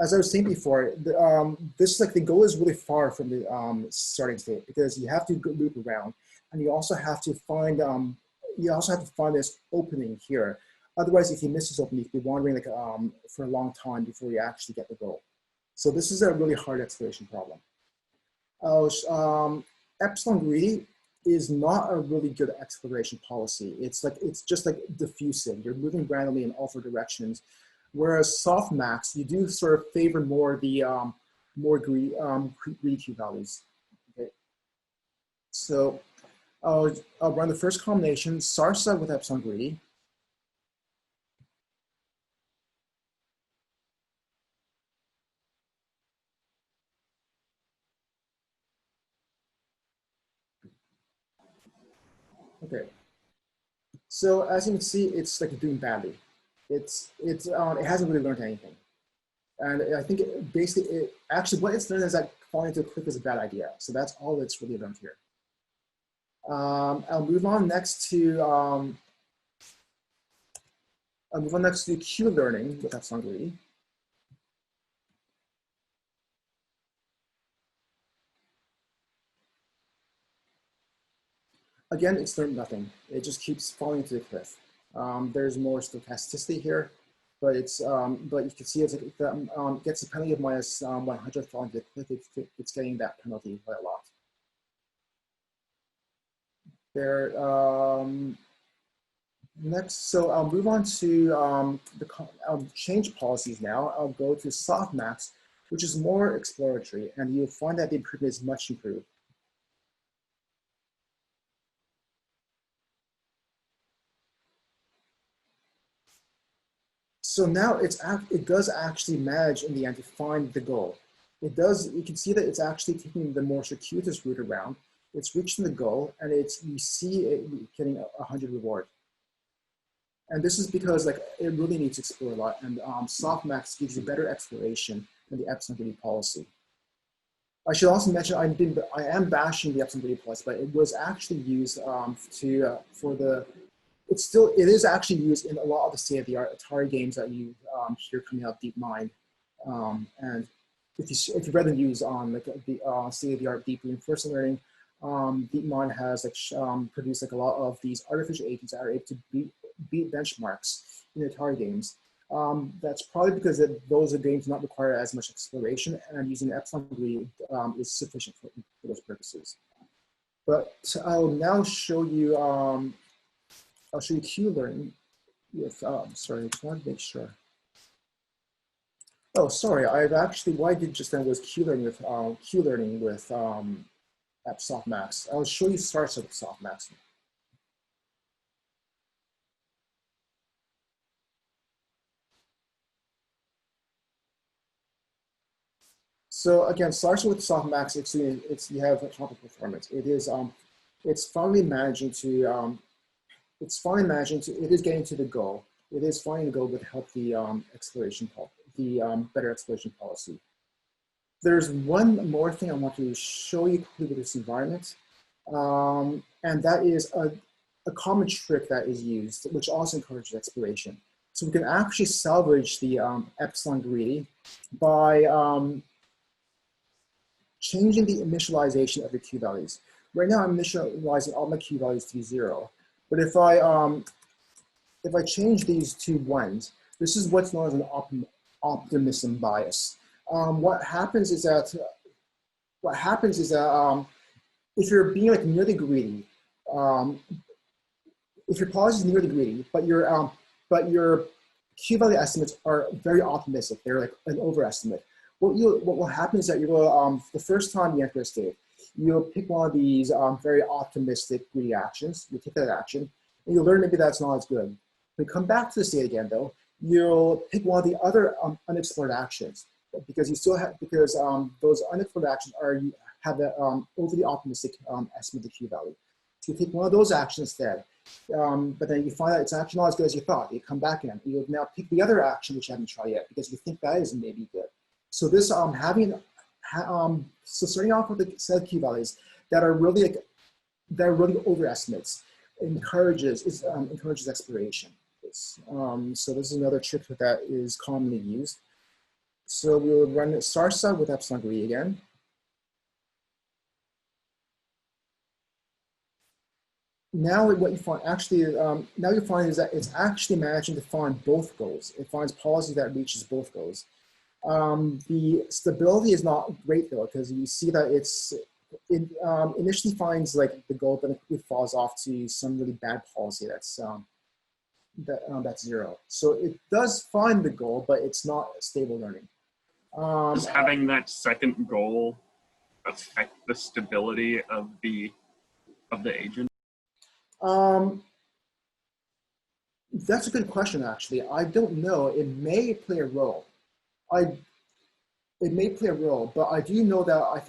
as I was saying before, the goal is really far from the starting state, because you have to loop around, and you also have to find this opening here. Otherwise, if you miss this opening, you'll be wandering like for a long time before you actually get the goal. So this is a really hard exploration problem. Epsilon greedy is not a really good exploration policy. It's just like diffusive. You're moving randomly in all four directions. Whereas softmax, you do sort of favor more the more greedy Q values. Okay. So I'll run the first combination, SARSA with epsilon greedy. Okay. So as you can see, it's like doing badly. It hasn't really learned anything. And I think actually what it's learned is that falling into a cliff is a bad idea. So that's all it's really learned here. I'll move on next to Q learning with epsilon greedy. Again, it's learned nothing. It just keeps falling into the cliff. There's more stochasticity here, but you can see it gets a penalty of minus 100 falling to the cliff. It's getting that penalty quite a lot. There. Next, so I'll move on to I'll change policies now. I'll go to softmax, which is more exploratory, and you'll find that the improvement is much improved. So now it does actually manage in the end to find the goal. It does. You can see that it's actually taking the more circuitous route around. It's reaching the goal, and you see it getting 100 reward. And this is because like it really needs to explore a lot, and softmax gives you better exploration than the epsilon greedy policy. I should also mention I am bashing the epsilon greedy policy, but it was actually used it is actually used in a lot of the state-of-the-art Atari games that you hear coming out of DeepMind. And if you read the news on like the state-of-the-art deep reinforcement learning, DeepMind has produced like a lot of these artificial agents that are able to beat benchmarks in Atari games. That's probably because those games not require as much exploration, and using epsilon greedy is sufficient for those purposes. But I'll now show you. I'll show you Q learning with. Sorry, I just wanted to make sure. Oh, sorry. What I did just then was Q learning with at softmax. I'll show you SARSA with softmax. So again, SARSA with softmax, you have a top of performance. It's finally managing to it is getting to the goal. It is finding the goal with help the better exploration policy. There's one more thing I want to show you quickly with this environment, and that is a common trick that is used, which also encourages exploration. So we can actually salvage the epsilon greedy by changing the initialization of the Q values. Right now, I'm initializing all my Q values to be 0. But if I change these to 1s, this is what's known as an optimism bias. What happens is that if you're being like nearly greedy, if your policy is nearly greedy, but your Q value estimates are very optimistic, they're like an overestimate. What will happen is that you will the first time you enter a state, you'll pick one of these very optimistic greedy actions. You take that action, and you'll learn maybe that's not as good. When you come back to the state again, though, you'll pick one of the other unexplored actions because those unexplored actions have an overly optimistic estimate of the Q value. So you take one of those actions instead, but then you find out it's actually not as good as you thought. You come back in, you'll now pick the other action which you haven't tried yet because you think that is maybe good. So this so starting off with a set of Q values that are really overestimates encourages exploration. So this is another trick that is commonly used. So we'll run SARSA with epsilon greedy again. Now what you find now you find is that it's actually managing to find both goals. It finds policy that reaches both goals. The stability is not great though, because you see that it initially finds like the goal, but it falls off to some really bad policy that's 0. So it does find the goal, but it's not stable learning. Does having that second goal affect the stability of the agent? That's a good question, actually. I don't know. It may play a role. It may play a role, but I do know that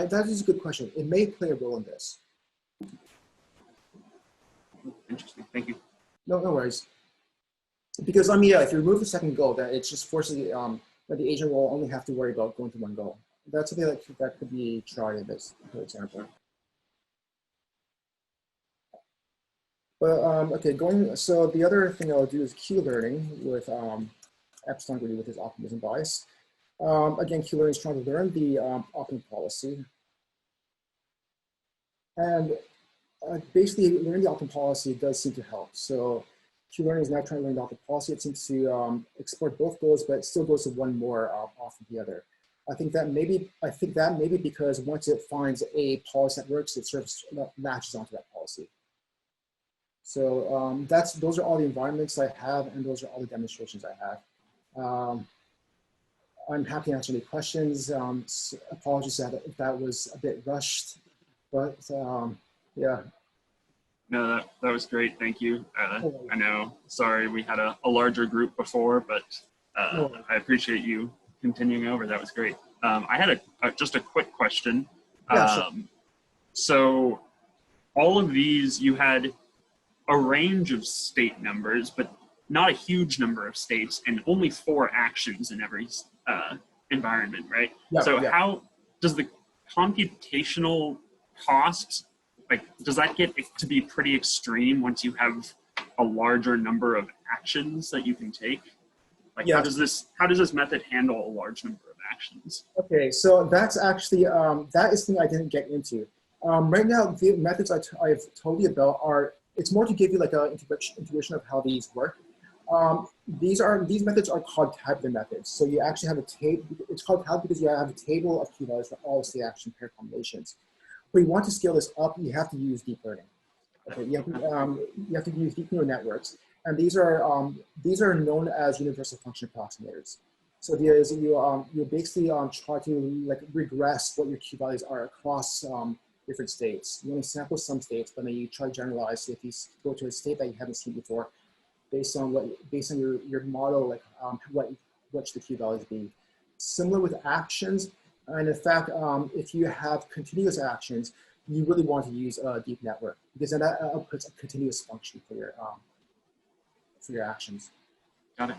that is a good question. It may play a role in this. Interesting. Thank you. No worries. Because I mean, yeah, if you remove the second goal, then it just forces that the agent will only have to worry about going to one goal. That's something that could be tried in this, for example. But okay, so the other thing I'll do is Q learning with epsilon greedy with his optimism bias. Again, Q learning is trying to learn the optimum policy. And basically, learning the optimum policy does seem to help. So Q learning is now trying to learn the optimum policy. It seems to export both goals, but it still goes to one more off of the other. I think that maybe because once it finds a policy that works, it sort of latches onto that policy. So those are all the environments I have, and those are all the demonstrations I have. I'm happy to answer any questions. Apologies if that was a bit rushed, but yeah. No, that was great. Thank you. I know, sorry, we had a larger group before, but I appreciate you continuing over. That was great. I had just a quick question. Yeah, sure. So all of these, you had a range of state numbers, but not a huge number of states, and only 4 actions in every environment, right? Yeah, so yeah. How does the computational cost, does that get to be pretty extreme once you have a larger number of actions that you can take? Yeah. How does this method handle a large number of actions? Okay, so that's actually, that is something I didn't get into. Right now, the methods I've told you about it's more to give you like an intuition of how these work. These methods are called tabular methods. So you actually have a table. It's called tabular because you have a table of Q values for all the state action pair combinations. But you want to scale this up, you have to use deep learning. Okay, you have to use deep neural networks, and these are known as universal function approximators. So the idea is you basically try to like regress what your Q values are across different states. You only sample some states, but then you try to generalize. So if you go to a state that you haven't seen before, based on your model, like what which the Q values be. Similar with actions, and in fact, if you have continuous actions, you really want to use a deep network because then that outputs a continuous function for your actions. Got it.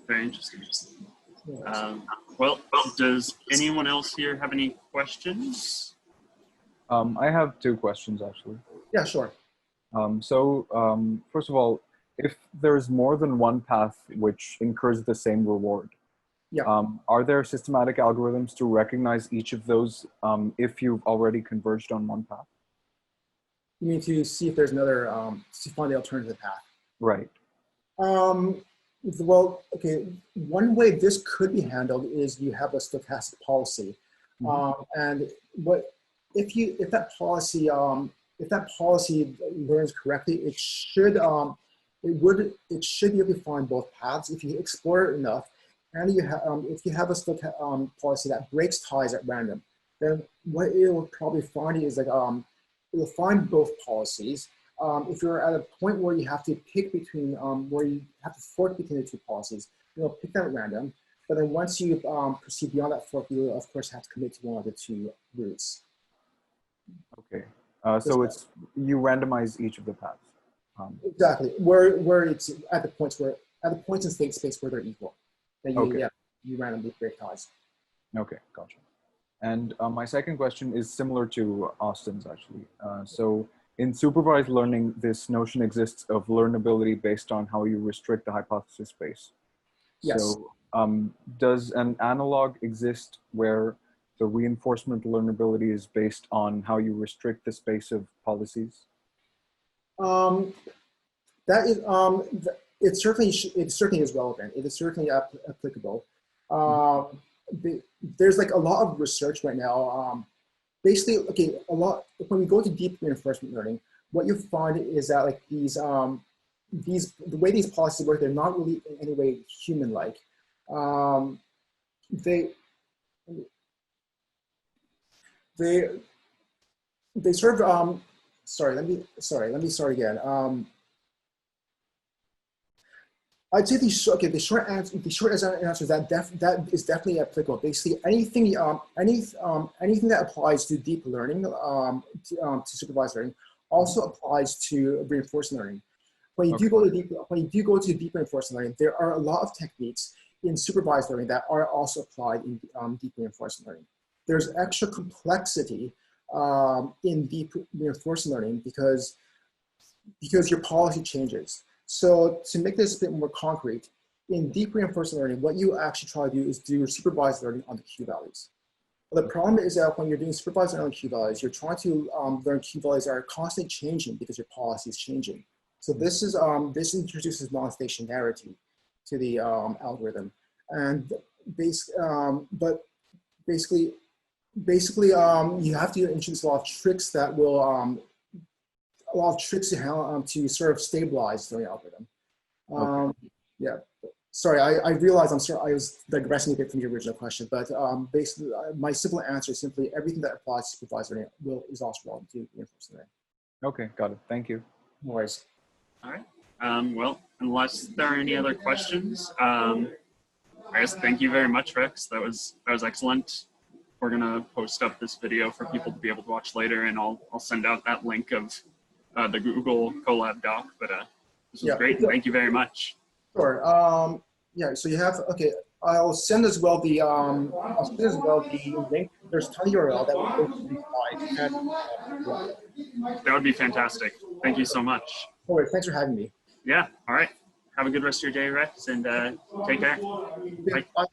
Very interesting. Well, does anyone else here have any questions? I have two questions actually. Yeah, sure. First of all, if there's more than one path which incurs the same reward, Yeah. Are there systematic algorithms to recognize each of those if you've already converged on one path? You mean to see if there's another, to find the alternative path? Right. Well, okay, one way this could be handled is you have a stochastic policy. And if that policy learns correctly, it should be able to find both paths if you explore it enough. And you have, if you have a policy that breaks ties at random, then what it will probably find is like, it will find both policies. If you're at a point where you have to pick between, where you have to fork between the two policies, it'll pick that at random. But then once you proceed beyond that fork, you of course have to commit to one of the two routes. Okay. So you randomize each of the paths. Exactly. Where it's at the points in state space where they're equal. Then you randomly break ties. Okay, gotcha. And my second question is similar to Austin's actually. So in supervised learning, this notion exists of learnability based on how you restrict the hypothesis space. Yes. So does an analog exist where the reinforcement learnability is based on how you restrict the space of policies? That is, it certainly is relevant. It is certainly applicable. There's like a lot of research right now. Basically, okay, when we go to deep reinforcement learning, what you find is that like the way these policies work, they're not really in any way human-like. They sort of let me start again. I'd say the short answer is that is definitely applicable. Basically, anything that applies to deep learning, to supervised learning, also applies to reinforcement learning. When you do go to deep reinforcement learning, there are a lot of techniques in supervised learning that are also applied in deep reinforcement learning. There's extra complexity in deep reinforcement learning because your policy changes. So to make this a bit more concrete, in deep reinforcement learning, what you actually try to do is do supervised learning on the Q values. But the problem is that when you're doing supervised learning on Q values, you're trying to learn Q values that are constantly changing because your policy is changing. So this introduces non-stationarity to the algorithm, and basically you have to introduce a lot of tricks that will to sort of stabilize the algorithm. Yeah, sorry, I realize I was digressing a bit from the original question, but basically my simple answer is simply everything that applies to supervised learning is also relevant to reinforcement learning. Okay, got it. Thank you. No worries. All right. Well, unless there are any other questions, I guess thank you very much, Rex. That was excellent. We're gonna post up this video for people to be able to watch later, and I'll send out that link of the Google Colab doc. But this was great. Thank you very much. Sure. Yeah. So you have I'll send as well the link. There's a tiny URL that will go to the slide. That would be fantastic. Thank you so much. No worries. Thanks for having me. Yeah. All right. Have a good rest of your day, Rex, and take care. Bye. Bye.